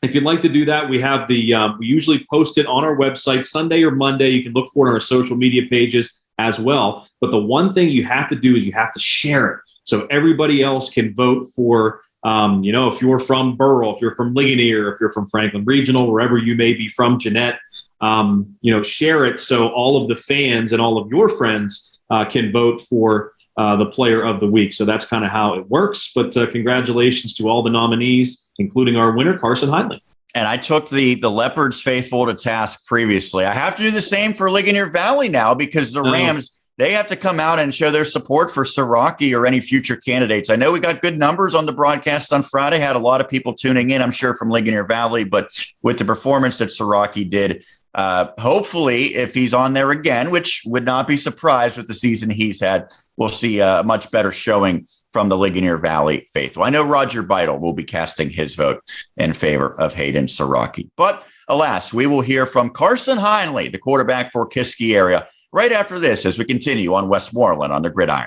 if you'd like to do that, we have we usually post it on our website Sunday or Monday. You can look for it on our social media pages as well. But the one thing you have to do is you have to share it so everybody else can vote for, you know, if you're from Burrell, if you're from Ligonier, if you're from Franklin Regional, wherever you may be from, Jeanette, you know, share it so all of the fans and all of your friends can vote for the player of the week. So that's kind of how it works. But congratulations to all the nominees, including our winner, Carson Heinle. And I took the Leopards faithful to task previously. I have to do the same for Ligonier Valley now because the Rams, they have to come out and show their support for Siraki or any future candidates. I know we got good numbers on the broadcast on Friday, had a lot of people tuning in, I'm sure, from Ligonier Valley, but with the performance that Siraki did, hopefully if he's on there again, which would not be surprised with the season he's had, we'll see a much better showing from the Ligonier Valley faithful. I know Roger Beitel will be casting his vote in favor of Hayden Siraki. But alas, we will hear from Carson Heinle, the quarterback for Kiski area, right after this as we continue on Westmoreland on the Gridiron.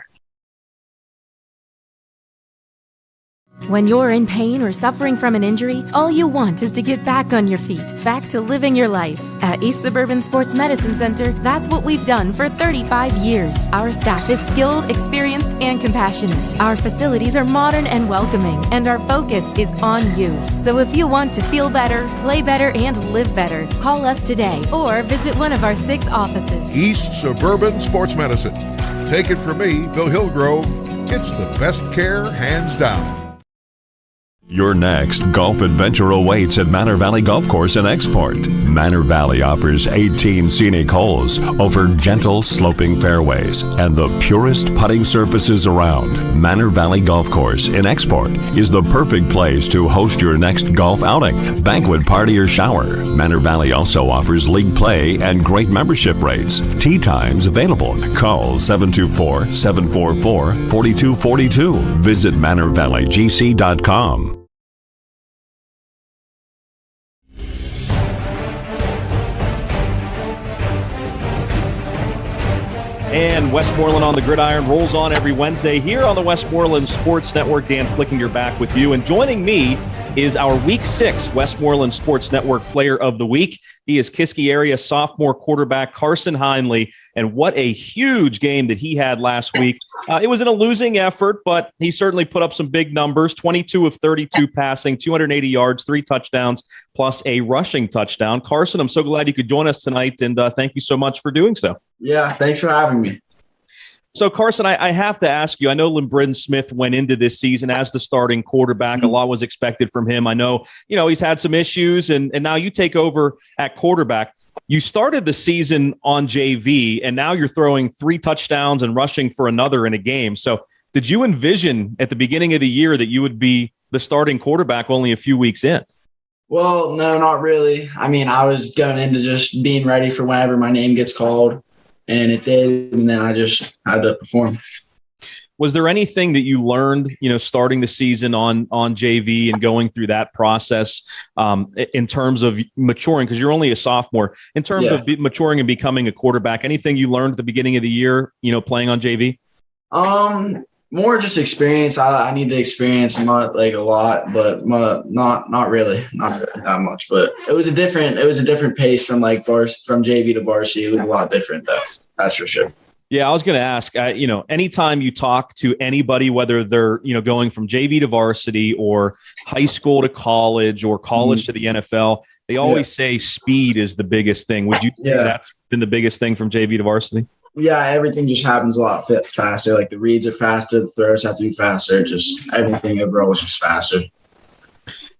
When you're in pain or suffering from an injury, all you want is to get back on your feet, back to living your life. At East Suburban Sports Medicine Center, that's what we've done for 35 years. Our staff is skilled, experienced, and compassionate. Our facilities are modern and welcoming, and our focus is on you. So if you want to feel better, play better, and live better, call us today or visit one of our 6 offices. East Suburban Sports Medicine, Take it from me, Bill Hillgrove, it's the best care, hands down. Your next golf adventure awaits at Manor Valley Golf Course in Export. Manor Valley offers 18 scenic holes over gentle sloping fairways and the purest putting surfaces around. Manor Valley Golf Course in Export is the perfect place to host your next golf outing, banquet party, or shower. Manor Valley also offers league play and great membership rates. Tee times available. Call 724-744-4242. Visit ManorValleyGC.com. And Westmoreland on the Gridiron rolls on every Wednesday here on the Westmoreland Sports Network. Dan Flickinger back with you. And joining me is our Week 6 Westmoreland Sports Network Player of the Week. He is Kiski area sophomore quarterback Carson Heinle. And what a huge game that he had last week. It was in a losing effort, but he certainly put up some big numbers. 22 of 32 passing, 280 yards, 3 touchdowns, plus a rushing touchdown. Carson, I'm so glad you could join us tonight, and thank you so much for doing so. Yeah, thanks for having me. So, Carson, I have to ask you, I know Lynn Smith went into this season as the starting quarterback. A lot was expected from him. I know, he's had some issues, and now you take over at quarterback. You started the season on JV, and now you're throwing 3 touchdowns and rushing for another in a game. So did you envision at the beginning of the year that you would be the starting quarterback only a few weeks in? Well, no, not really. I mean, I was going into just being ready for whenever my name gets called. And it did, and then I just had to perform. Was there anything that you learned, starting the season on JV and going through that process in terms of maturing? Because you're only a sophomore. In terms of maturing and becoming a quarterback, anything you learned at the beginning of the year, playing on JV? More just experience. I need the experience, not like a lot, but not really that much. But it was a different pace from from JV to varsity. It was a lot different though. That's for sure. Yeah, I was going to ask. Anytime you talk to anybody, whether they're going from JV to varsity or high school to college or college to the NFL, they always say speed is the biggest thing. Would you say that's been the biggest thing from JV to varsity? Yeah, everything just happens a lot faster. Like the reads are faster, the throws have to be faster. Just everything overall is just faster.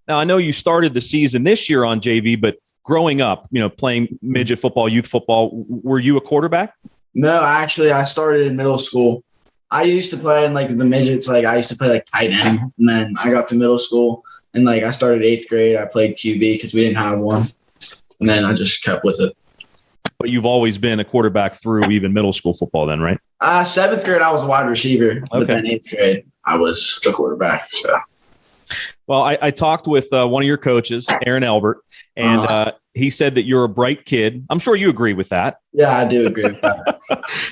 Now, I know you started the season this year on JV, but growing up, playing midget football, youth football, were you a quarterback? No, actually, I started in middle school. I used to play in the midgets. I used to play tight end, and then I got to middle school, and I started 8th grade. I played QB because we didn't have one, and then I just kept with it. But you've always been a quarterback through even middle school football then, right? 7th grade, I was a wide receiver. But then 8th grade, I was the quarterback. So, well, I talked with one of your coaches, Aaron Albert, and he said that you're a bright kid. I'm sure you agree with that. Yeah, I do agree with that.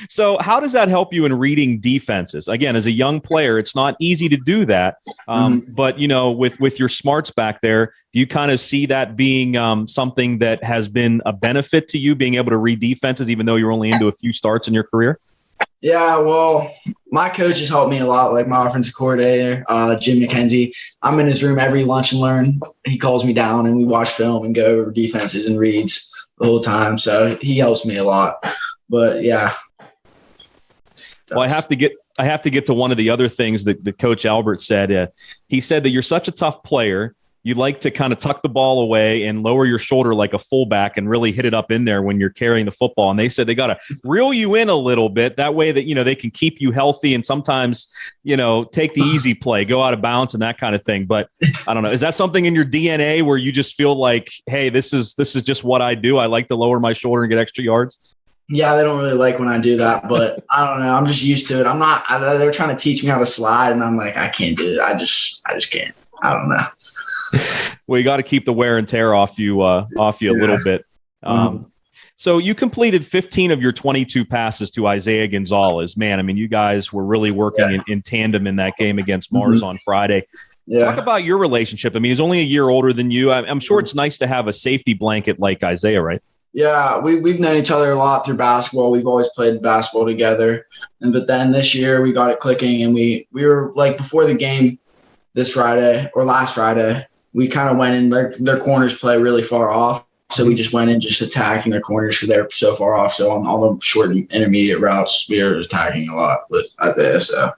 So how does that help you in reading defenses? Again, as a young player, it's not easy to do that. But, with your smarts back there, do you kind of see that being something that has been a benefit to you, being able to read defenses, even though you're only into a few starts in your career? Yeah, well, my coaches helped me a lot, like my offensive coordinator, Jim McKenzie. I'm in his room every lunch and learn. He calls me down and we watch film and go over defenses and reads the whole time. So he helps me a lot. But yeah. Well, I have to get to one of the other things that Coach Albert said. He said that you're such a tough player. You like to kind of tuck the ball away and lower your shoulder like a fullback and really hit it up in there when you're carrying the football. And they said they got to reel you in a little bit. That way that, they can keep you healthy and sometimes, take the easy play, go out of bounds and that kind of thing. But I don't know. Is that something in your DNA where you just feel like, hey, this is just what I do. I like to lower my shoulder and get extra yards. Yeah, they don't really like when I do that, but I don't know. I'm just used to it. They're trying to teach me how to slide and I'm like, I can't do it. I just can't. I don't know. Well, you got to keep the wear and tear off you a little bit. So you completed 15 of your 22 passes to Isaiah Gonzalez. Man, I mean, you guys were really working in tandem in that game against Mars on Friday. Talk about your relationship. I mean, he's only a year older than you. I'm sure it's nice to have a safety blanket like Isaiah, right? Yeah, we've known each other a lot through basketball. We've always played basketball together. But then this year we got it clicking and we were before the game this Friday or last Friday, we kind of went in their corners play really far off. So we just went in just attacking their corners because they're so far off. So on all the short and intermediate routes, we are attacking a lot with this. So.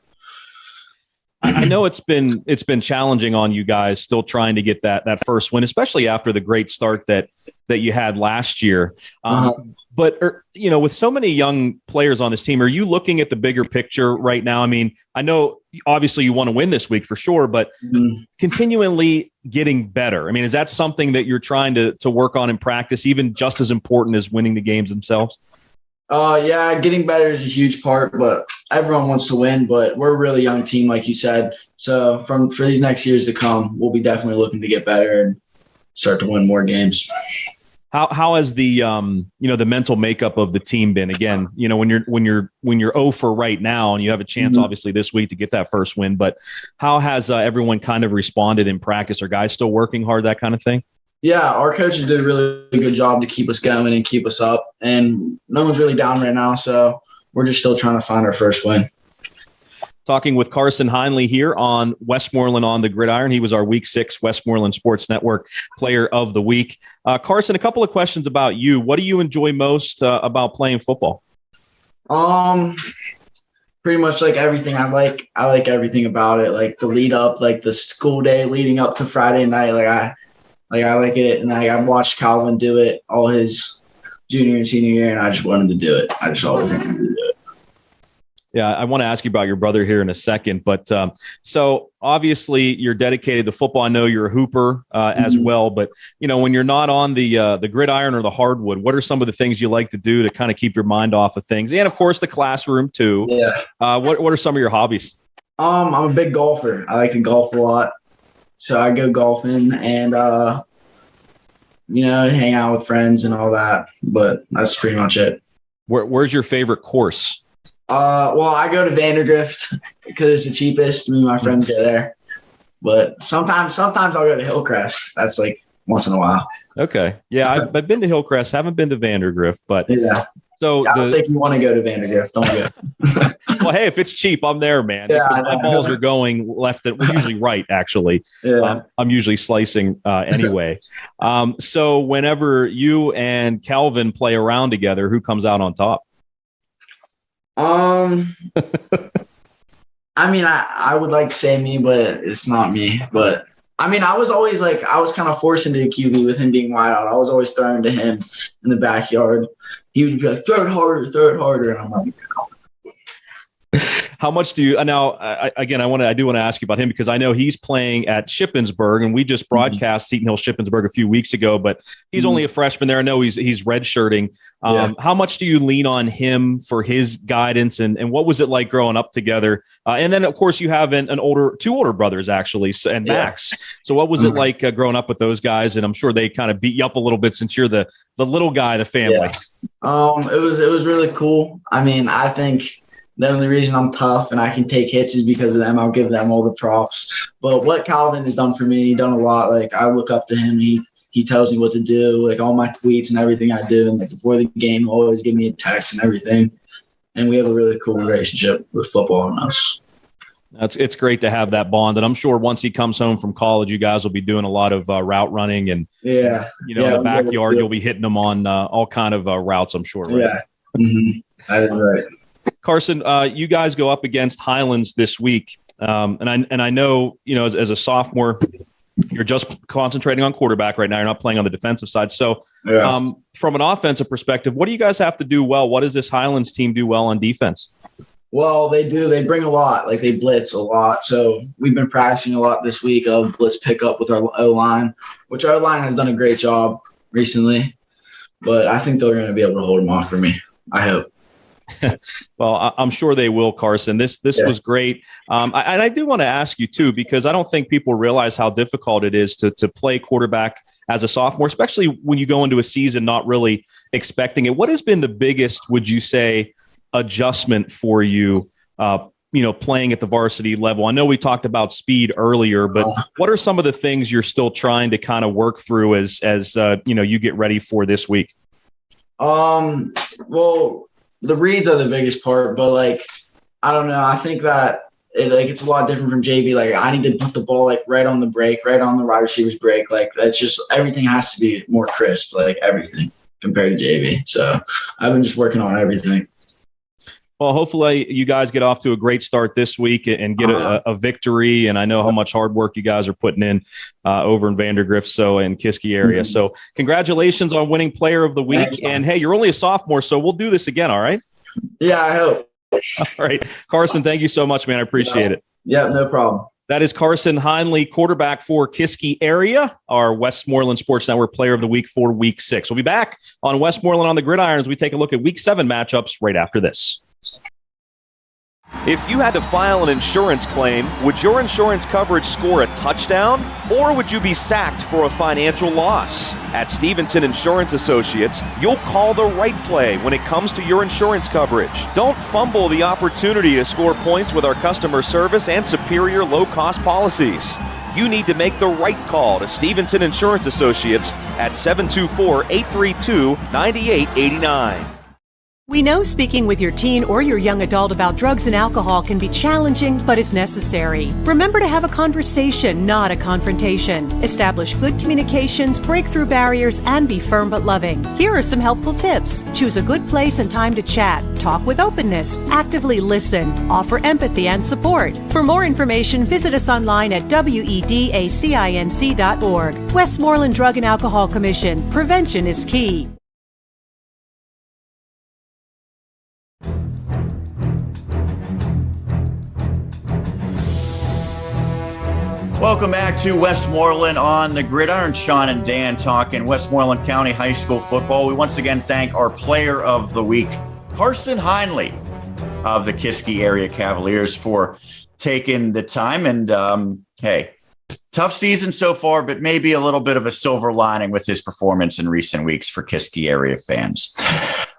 I know it's been challenging on you guys still trying to get that first win, especially after the great start that you had last year. But, with so many young players on this team, are you looking at the bigger picture right now? I mean, I know obviously you want to win this week for sure, but continually getting better. I mean, is that something that you're trying to work on in practice, even just as important as winning the games themselves? Yeah, getting better is a huge part, but everyone wants to win, but we're a really young team, like you said. So for these next years to come, we'll be definitely looking to get better and start to win more games. How has the the mental makeup of the team been? Again, when you're 0 for right now, and you have a chance obviously this week to get that first win, but how has everyone kind of responded in practice? Are guys still working hard, that kind of thing? Yeah, our coaches did a really good job to keep us going and keep us up, and no one's really down right now, so we're just still trying to find our first win. Talking with Carson Heinle here on Westmoreland on the Gridiron. He was our Week 6 Westmoreland Sports Network Player of the Week. Carson, a couple of questions about you. What do you enjoy most about playing football? Pretty much like everything. I like everything about it, like the lead up, like the school day leading up to Friday night. I like it, and I watched Calvin do it all his junior and senior year, and I just wanted to do it. I just always wanted to do it. Yeah, I want to ask you about your brother here in a second, but so obviously you're dedicated to football. I know you're a hooper as well, but when you're not on the gridiron or the hardwood, what are some of the things you like to do to kind of keep your mind off of things? And of course, the classroom too. Yeah. What are some of your hobbies? I'm a big golfer. I like to golf a lot, so I go golfing and hang out with friends and all that. But that's pretty much it. Where's your favorite course? Well, I go to Vandergrift because it's the cheapest. Me and my friends go there. But sometimes I'll go to Hillcrest. That's like once in a while. Okay. Yeah, I've been to Hillcrest. Haven't been to Vandergrift, but yeah. So I don't think you want to go to Vandergrift. Don't go. Well, hey, if it's cheap, I'm there, man. Yeah, my balls are going left and usually right, actually. Yeah. I'm usually slicing anyway. So whenever you and Calvin play around together, who comes out on top? I mean, I would like to say me, but it's not me. But I mean, I was always I was kind of forced into the QB with him being wide out. I was always throwing to him in the backyard. He would be like, throw it harder. And I'm like, How much do you now? I do want to ask you about him because I know he's playing at Shippensburg, and we just broadcast Seton Hill Shippensburg a few weeks ago. But he's only a freshman there. I know he's redshirting. How much do you lean on him for his guidance, and what was it like growing up together? And then of course you have two older brothers actually, and Max. So what was it like growing up with those guys? And I'm sure they kind of beat you up a little bit since you're the little guy of the family. Yeah. It was really cool. I mean, I think the only reason I'm tough and I can take hits is because of them. I'll give them all the props. But what Calvin has done for me, he's done a lot. Like, I look up to him. He tells me what to do, like all my tweets and everything I do. And like before the game, he'll always give me a text and everything. And we have a really cool relationship with football and us. It's great to have that bond. And I'm sure once he comes home from college, you guys will be doing a lot of route running and, in the backyard, you'll be hitting them on all kind of routes, I'm sure. Right? Yeah. Mm-hmm. That is right. Carson, you guys go up against Highlands this week, and I know as a sophomore, you're just concentrating on quarterback right now. You're not playing on the defensive side. So, from an offensive perspective, what do you guys have to do well? What does this Highlands team do well on defense? Well, they do. They bring a lot. Like, they blitz a lot. So we've been practicing a lot this week of blitz pickup with our O-line, which our O-line has done a great job recently. But I think they're going to be able to hold them off for me. I hope. Well, I'm sure they will, Carson. This was great. And I do want to ask you, too, because I don't think people realize how difficult it is to play quarterback as a sophomore, especially when you go into a season not really expecting it. What has been the biggest, would you say, adjustment for you, playing at the varsity level? I know we talked about speed earlier, but what are some of the things you're still trying to kind of work through as you get ready for this week? Well, the reads are the biggest part, but I don't know. I think that it's a lot different from JV. Like I need to put the ball like right on the break, right on the wide receiver's break. Like that's just everything has to be more crisp, like everything compared to JV. So I've been just working on everything. Well, hopefully you guys get off to a great start this week and get a victory. And I know how much hard work you guys are putting in over in Vandergrift, so in Kiski area. Mm-hmm. So congratulations on winning Player of the Week. Thanks. And hey, you're only a sophomore, so we'll do this again. All right. Yeah, I hope. All right, Carson, thank you so much, man. I appreciate it. Yeah, no problem. That is Carson Heinle, quarterback for Kiski area, our Westmoreland Sports Network Player of the Week for Week 6. We'll be back on Westmoreland on the Gridiron as we take a look at Week 7 matchups right after this. If you had to file an insurance claim, would your insurance coverage score a touchdown, or would you be sacked for a financial loss? At Stevenson Insurance Associates, you'll call the right play when it comes to your insurance coverage. Don't fumble the opportunity to score points with our customer service and superior low-cost policies. You need to make the right call to Stevenson Insurance Associates at 724-832-9889. We know speaking with your teen or your young adult about drugs and alcohol can be challenging, but is necessary. Remember to have a conversation, not a confrontation. Establish good communications, break through barriers, and be firm but loving. Here are some helpful tips. Choose a good place and time to chat. Talk with openness. Actively listen. Offer empathy and support. For more information, visit us online at wedacinc.org. Westmoreland Drug and Alcohol Commission. Prevention is key. Welcome back to Westmoreland on the Gridiron. Sean and Dan talking Westmoreland County High School football. We once again thank our Player of the Week, Carson Heinle of the Kiski Area Cavaliers, for taking the time. And hey, tough season so far, but maybe a little bit of a silver lining with his performance in recent weeks for Kiski area fans.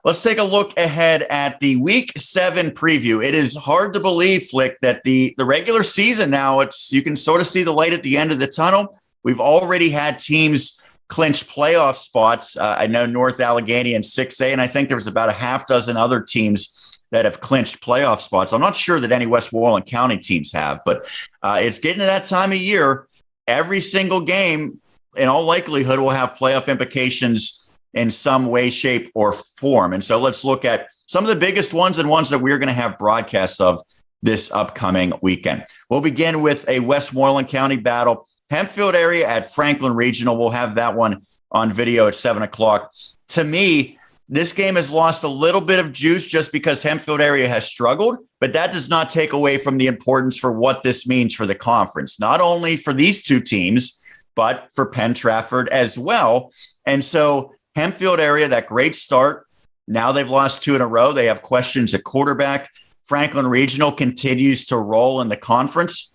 Let's take a look ahead at the Week 7 preview. It is hard to believe, Flick, that the regular season now, you can sort of see the light at the end of the tunnel. We've already had teams clinch playoff spots. I know North Allegheny in 6A, and I think there was about a half dozen other teams that have clinched playoff spots. I'm not sure that any Westmoreland County teams have, but it's getting to that time of year. Every single game, in all likelihood, will have playoff implications in some way, shape, or form. And so let's look at some of the biggest ones and ones that we're going to have broadcasts of this upcoming weekend. We'll begin with a Westmoreland County battle. Hempfield area at Franklin Regional. We'll have that one on video at 7 o'clock. To me, this game has lost a little bit of juice just because Hempfield area has struggled, but that does not take away from the importance for what this means for the conference, not only for these two teams, but for Penn Trafford as well. And so Hempfield area, that great start. Now they've lost 2 in a row. They have questions at quarterback. Franklin Regional continues to roll in the conference.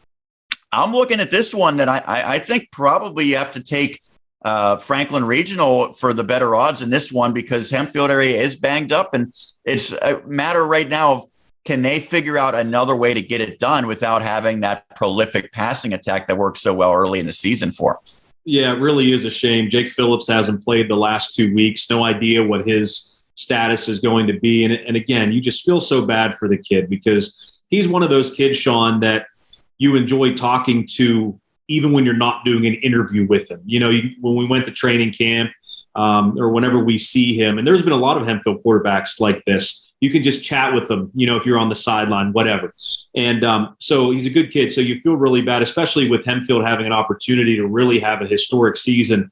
I'm looking at this one that I think probably you have to take Franklin Regional for the better odds in this one because Hempfield area is banged up, and it's a matter right now of can they figure out another way to get it done without having that prolific passing attack that worked so well early in the season for them. Yeah, it really is a shame. Jake Phillips hasn't played the last 2 weeks. No idea what his status is going to be. And again, you just feel so bad for the kid because he's one of those kids, Sean, that you enjoy talking to even when you're not doing an interview with him. You know, when we went to training camp or whenever we see him, and there's been a lot of Hempfield quarterbacks like this, you can just chat with them, you know, if you're on the sideline, whatever. And so he's a good kid. So you feel really bad, especially with Hempfield having an opportunity to really have a historic season.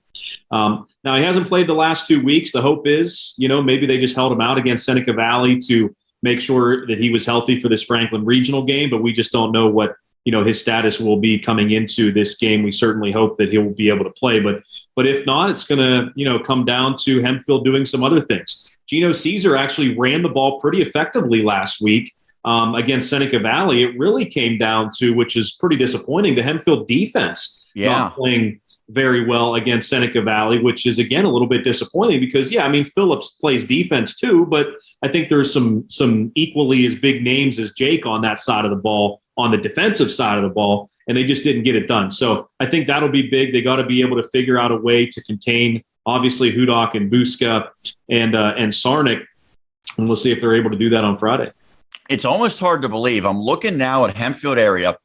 Now, he hasn't played the last 2 weeks. The hope is, you know, maybe they just held him out against Seneca Valley to make sure that he was healthy for this Franklin Regional game, but we just don't know what, you know, his status will be coming into this game. We certainly hope that he'll be able to play, but if not, it's going to, you know, come down to Hempfield doing some other things. Gino Caesar actually ran the ball pretty effectively last week against Seneca Valley. It really came down to, which is pretty disappointing, the Hempfield defense not playing very well against Seneca Valley, which is, again, a little bit disappointing because, yeah, I mean, Phillips plays defense too, but I think there's some equally as big names as Jake on that side of the ball, on the defensive side of the ball, and they just didn't get it done. So I think that'll be big. They got to be able to figure out a way to contain, obviously, Hudock and Buska and Sarnik, and we'll see if they're able to do that on Friday. it's almost hard to believe. I'm looking now at Hempfield area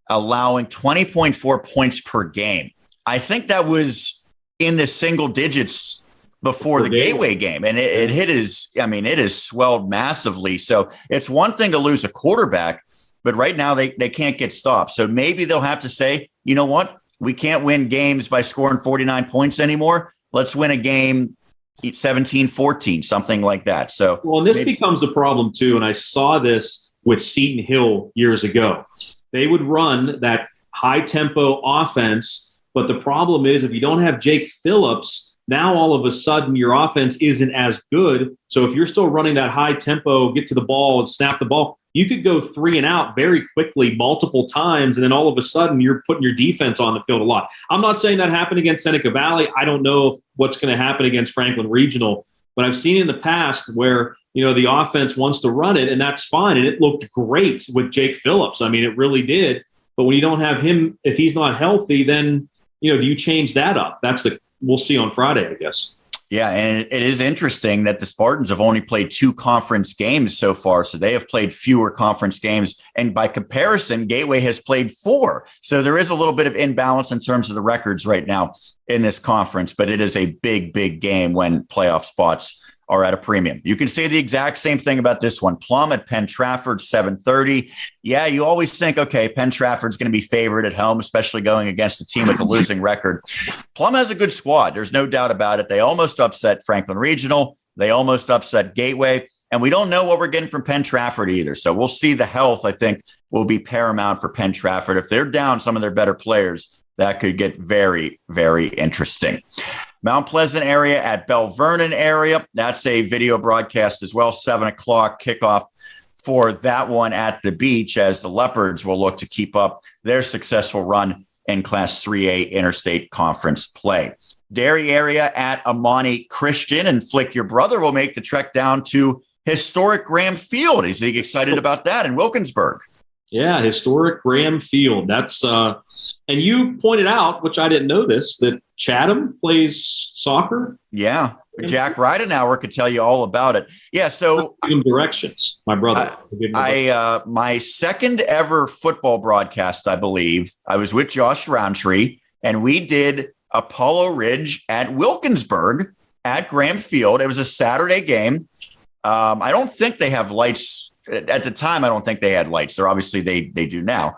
allowing 20.4 points per game. I think that was in the single digits before the Gateway game. And it has swelled massively. So it's one thing to lose a quarterback, but right now they can't get stopped. So maybe they'll have to say, you know what? We can't win games by scoring 49 points anymore. Let's win a game 17-14, something like that. So, well, and this becomes a problem too. And I saw this with Seton Hill years ago. They would run that high tempo offense, but the problem is if you don't have Jake Phillips, now all of a sudden your offense isn't as good. So if you're still running that high tempo, get to the ball and snap the ball, you could go 3 and out very quickly multiple times. And then all of a sudden you're putting your defense on the field a lot. I'm not saying that happened against Seneca Valley. I don't know what's going to happen against Franklin Regional, but I've seen in the past where, the offense wants to run it, and that's fine. And it looked great with Jake Phillips. I mean, it really did. But when you don't have him, if he's not healthy, then, do you change that up? We'll see on Friday, I guess. Yeah, and it is interesting that the Spartans have only played 2 conference games so far, so they have played fewer conference games. And by comparison, Gateway has played 4. So there is a little bit of imbalance in terms of the records right now in this conference, but it is a big, big game when playoff spots are at a premium. You can say the exact same thing about this one. Plum at Penn Trafford, 7:30. Yeah, you always think, okay, Penn Trafford's going to be favored at home, especially going against a team with a losing record. Plum has a good squad. There's no doubt about it. They almost upset Franklin Regional. They almost upset Gateway. And we don't know what we're getting from Penn Trafford either. So we'll see. The health, I think, will be paramount for Penn Trafford. If they're down some of their better players, that could get very, very interesting. Mount Pleasant area at Bell Vernon area. That's a video broadcast as well. 7 o'clock kickoff for that one at the beach as the Leopards will look to keep up their successful run in Class 3A Interstate Conference play. Dairy area at Amani Christian, and Flick, your brother, will make the trek down to historic Graham Field. Is he excited about that in Wilkinsburg? Yeah, historic Graham Field. That's and you pointed out, which I didn't know this, that Chatham plays soccer. Yeah, Jack Ridenauer could tell you all about it. Yeah, so give him directions, my brother. My second ever football broadcast, I believe, I was with Josh Roundtree, and we did Apollo Ridge at Wilkinsburg at Graham Field. It was a Saturday game. I don't think they have lights. At the time, I don't think they had lights. They're obviously they do now.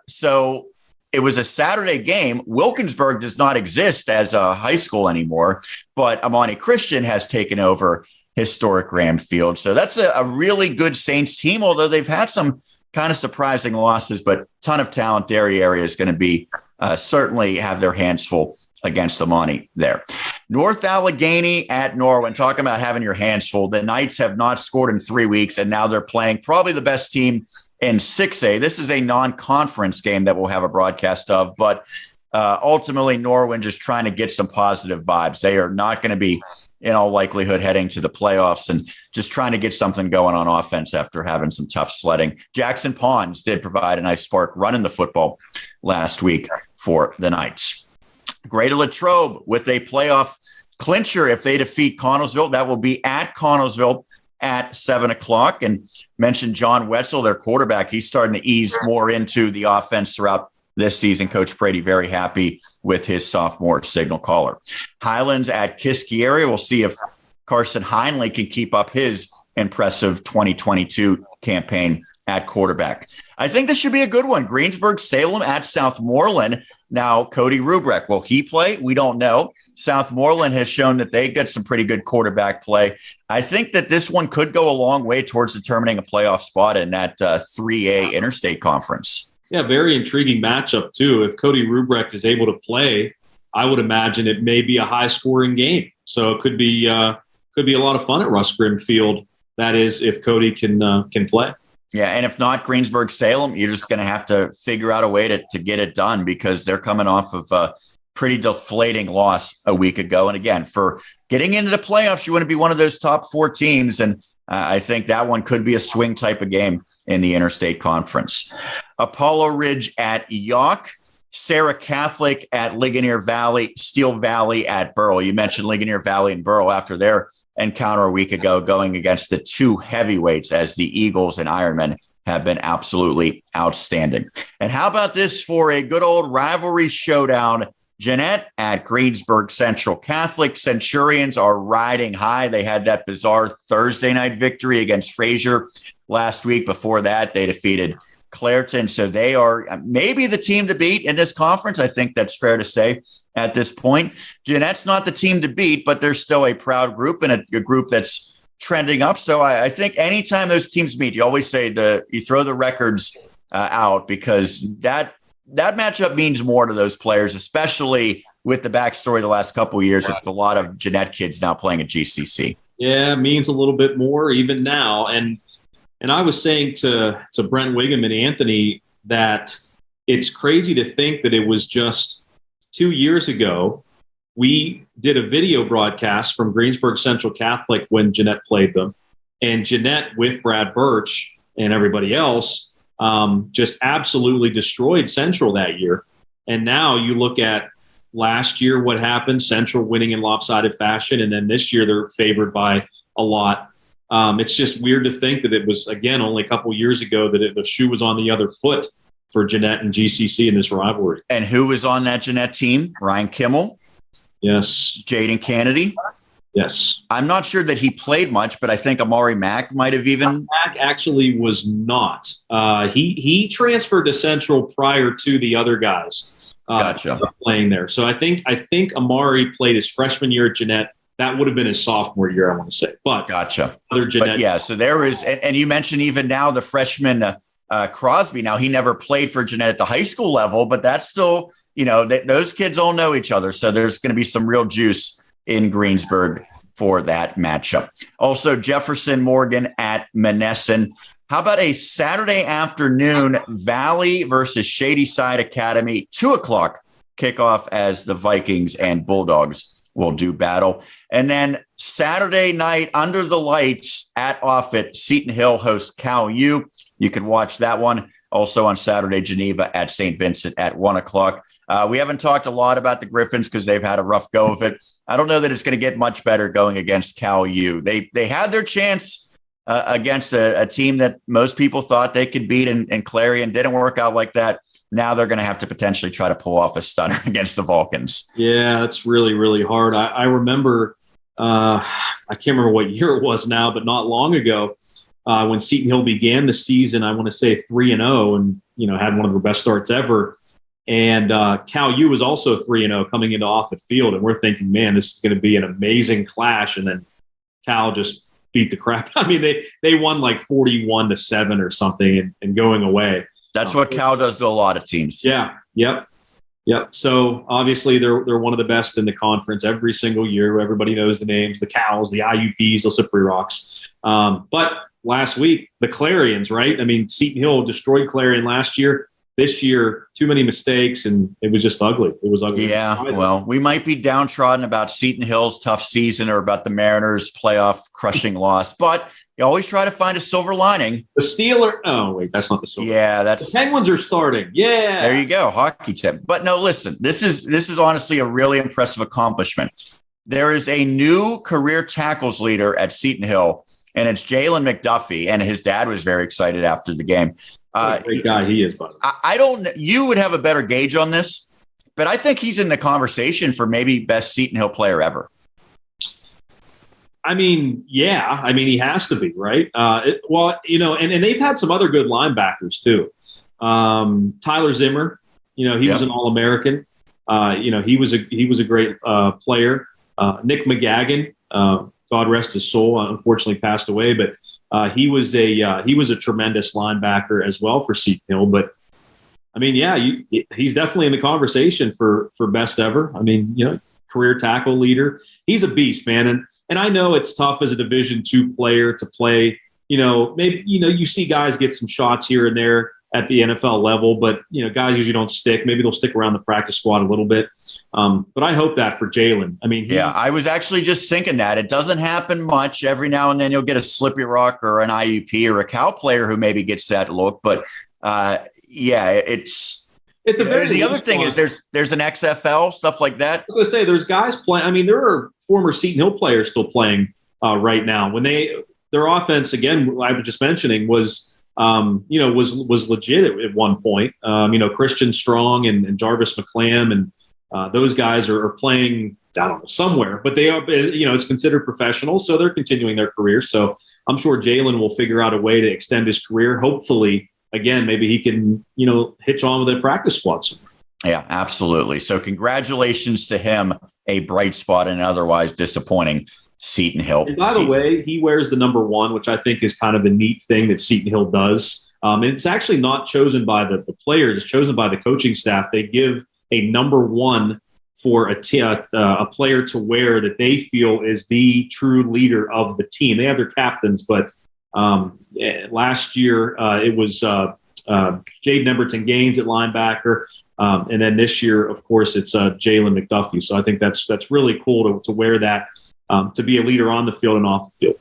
So it was a Saturday game. Wilkinsburg does not exist as a high school anymore, but Amani Christian has taken over historic Graham Field. So that's a really good Saints team, although they've had some kind of surprising losses, but ton of talent. Dairy area is going to be certainly have their hands full against Amani there. North Allegheny at Norwin. Talking about having your hands full. The Knights have not scored in 3 weeks, and now they're playing probably the best team in 6A. This is a non-conference game that we'll have a broadcast of, but ultimately Norwin just trying to get some positive vibes. They are not going to be, in all likelihood, heading to the playoffs and just trying to get something going on offense after having some tough sledding. Jackson Ponds did provide a nice spark running the football last week for the Knights. Greater Latrobe with a playoff clincher if they defeat Connellsville. That will be at Connellsville at 7 o'clock. And mentioned John Wetzel, their quarterback. He's starting to ease more into the offense throughout this season. Coach Brady very happy with his sophomore signal caller. Highlands at Kiski area. We'll see if Carson Heinle can keep up his impressive 2022 campaign at quarterback. I think this should be a good one. Greensburg-Salem at Southmoreland. Now, Cody Rubrek, will he play? We don't know. Southmoreland has shown that they get some pretty good quarterback play. I think that this one could go a long way towards determining a playoff spot in that 3A Interstate Conference. Yeah, very intriguing matchup, too. If Cody Rubrek is able to play, I would imagine it may be a high-scoring game. So it could be a lot of fun at Russ Grimm Field. That is, if Cody can play. Yeah, and if not Greensburg-Salem, you're just going to have to figure out a way to get it done because they're coming off of a pretty deflating loss a week ago. And again, for getting into the playoffs, you want to be one of those top 4 teams. And I think that one could be a swing type of game in the Interstate Conference. Apollo Ridge at York, Sarah Catholic at Ligonier Valley, Steel Valley at Burrell. You mentioned Ligonier Valley and Burrell after their encounter a week ago going against the two heavyweights, as the Eagles and Ironmen have been absolutely outstanding. And how about this for a good old rivalry showdown? Jeanette at Greensburg Central Catholic. Centurions are riding high. They had that bizarre Thursday night victory against Fraser last week. Before that, they defeated Clareton. So they are maybe the team to beat in this conference. I think that's fair to say at this point. Jeanette's not the team to beat, but they're still a proud group and a group that's trending up. So I think anytime those teams meet, you always say you throw the records out, because that matchup means more to those players, especially with the backstory the last couple of years with a lot of Jeanette kids now playing at GCC. Yeah, it means a little bit more even now. And I was saying to Brent Wiggum and Anthony that it's crazy to think that it was just 2 years ago we did a video broadcast from Greensburg Central Catholic when Jeanette played them. And Jeanette, with Brad Birch and everybody else, just absolutely destroyed Central that year. And now you look at last year, what happened, Central winning in lopsided fashion. And then this year they're favored by a lot. It's just weird to think that it was, again, only a couple years ago that the shoe was on the other foot for Jeanette and GCC in this rivalry. And who was on that Jeanette team? Ryan Kimmel. Yes. Jaden Kennedy. Yes. I'm not sure that he played much, but I think Amari Mack might have even. Mack actually was not. He transferred to Central prior to the other guys gotcha. Playing there. So I think Amari played his freshman year at Jeanette. That would have been his sophomore year, I want to say. But gotcha. Other Jeanette. But yeah, so there is, and you mentioned even now the freshman Crosby. Now, he never played for Jeanette at the high school level, but that's still, those kids all know each other. So there's going to be some real juice in Greensburg for that matchup. Also, Jefferson Morgan at Monessen. How about a Saturday afternoon, Valley versus Shady Side Academy, 2:00 kickoff, as the Vikings and Bulldogs will do battle. And then Saturday night, under the lights at Offutt, Seton Hill hosts Cal U. You can watch that one. Also on Saturday, Geneva at St. Vincent at 1:00. We haven't talked a lot about the Griffins because they've had a rough go of it. I don't know that it's going to get much better going against Cal U. They had their chance against a team that most people thought they could beat, and Clarion didn't work out like that. Now they're going to have to potentially try to pull off a stunner against the Vulcans. Yeah, that's really, really hard. I remember, I can't remember what year it was now, but not long ago when Seton Hill began the season, I want to say 3-0 and, had one of their best starts ever. And Cal U was also 3-0 coming into Offutt Field. And we're thinking, man, this is going to be an amazing clash. And then Cal just beat the crap. I mean, they won like 41-7 or something and going away. That's what Cal does to a lot of teams. Yeah. Yep. So obviously they're one of the best in the conference every single year. Everybody knows the names, the Cals, the IUPs, the Slippery Rocks. But last week, the Clarions, right? I mean, Seton Hill destroyed Clarion last year. This year, too many mistakes, and it was just ugly. It was ugly. Yeah, well, we might be downtrodden about Seton Hill's tough season or about the Mariners' playoff crushing loss, but you always try to find a silver lining. The Steelers. Oh, wait, that's not the silver. Yeah, that's the Penguins are starting. Yeah, there you go, hockey tip. But no, listen, this is honestly a really impressive accomplishment. There is a new career tackles leader at Seton Hill, and it's Jalen McDuffie, and his dad was very excited after the game. What a great guy he is, by the way. I don't. You would have a better gauge on this, but I think he's in the conversation for maybe best Seton Hill player ever. I mean, yeah. I mean, he has to be, right? And they've had some other good linebackers too. Tyler Zimmer, he was an All-American. He was a great player. Nick McGagan, God rest his soul, unfortunately passed away, but he was a tremendous linebacker as well for Seton Hill. But I mean, yeah, he's definitely in the conversation for best ever. I mean, career tackle leader. He's a beast, man. And I know it's tough as a Division II player to play. Maybe you see guys get some shots here and there at the NFL level, but guys usually don't stick. Maybe they'll stick around the practice squad a little bit. But I hope that for Jalen. I mean, I was actually just thinking that it doesn't happen much. Every now and then you'll get a Slippery Rock or an IUP or a Cal player who maybe gets that look. But it's at the very the other thing is there's an XFL, stuff like that. I was going to say there's guys playing. I mean, there are former Seton Hill players still playing right now. When their offense, again, I was just mentioning, was legit at one point. Christian Strong and Jarvis McClam and those guys are playing, I don't know, somewhere, but they are, it's considered professional, so they're continuing their career. So I'm sure Jalen will figure out a way to extend his career. Hopefully, again, maybe he can, hitch on with a practice squad somewhere. Yeah, absolutely. So congratulations to him, a bright spot in an otherwise disappointing Seton Hill. And by the way, he wears the number 1, which I think is kind of a neat thing that Seton Hill does. It's actually not chosen by the players. It's chosen by the coaching staff. They give a number 1 for a player to wear that they feel is the true leader of the team. They have their captains, but last year it was Jaden Emberton-Gaines at linebacker. And then this year, of course, it's Jalen McDuffie. So I think that's really cool to wear that, to be a leader on the field and off the field.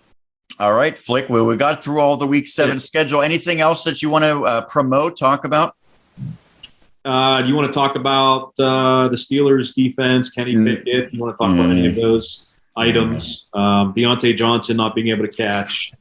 All right, Flick, well, we got through all the Week 7 schedule. Anything else that you want to promote, talk about? Do you want to talk about the Steelers defense, Kenny Pickett? You want to talk about any of those items? Deontay Johnson not being able to catch.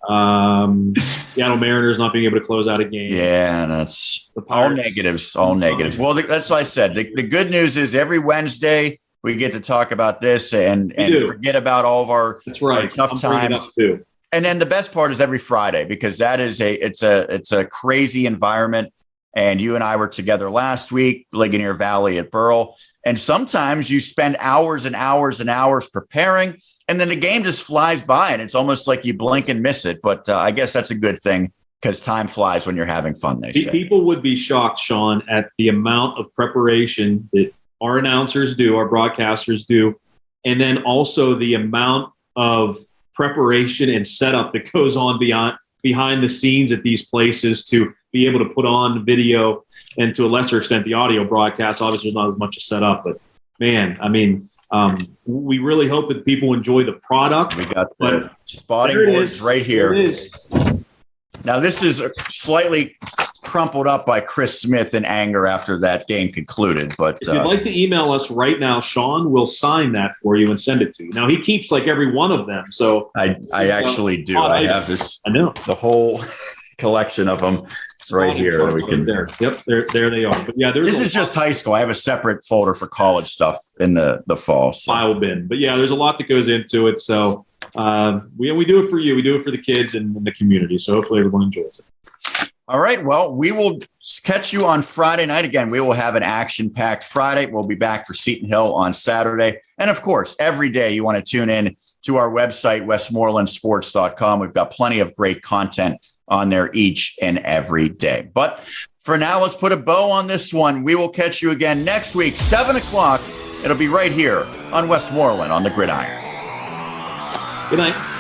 Seattle Mariners not being able to close out a game. Yeah, that's all negatives. All negatives. Well, that's what I said. The good news is every Wednesday we get to talk about this and forget about all of our, our tough times. Too. And then the best part is every Friday, because that is it's a crazy environment. And you and I were together last week, Ligonier Valley at Burl. And sometimes you spend hours and hours and hours preparing, and then the game just flies by, and it's almost like you blink and miss it. But I guess that's a good thing, because time flies when you're having fun, they say. People would be shocked, Sean, at the amount of preparation that our announcers do, our broadcasters do, and then also the amount of preparation and setup that goes on behind the scenes at these places to be able to put on video, and to a lesser extent the audio broadcast. Obviously, there's not as much to set up, but man, I mean, we really hope that people enjoy the product. We got the spotting boards right here. There it is. Now, this is slightly crumpled up by Chris Smith in anger after that game concluded. But if you'd like to email us right now, Sean will sign that for you and send it to you. Now, he keeps like every one of them. So I actually do. I have this. I know the whole collection of them. It's right here that we can. There. Yep, there they are. But yeah, this is just high school. I have a separate folder for college stuff in the fall. So. File bin. But yeah, there's a lot that goes into it. So we do it for you. We do it for the kids and the community. So hopefully everyone enjoys it. All right. Well, we will catch you on Friday night. Again, we will have an action-packed Friday. We'll be back for Seton Hill on Saturday. And, of course, every day you want to tune in to our website, westmorelandsports.com. We've got plenty of great content on there each and every day. But for now, let's put a bow on this one. We will catch you again next week, 7 o'clock. It'll be right here on Westmoreland on the Gridiron. Good night.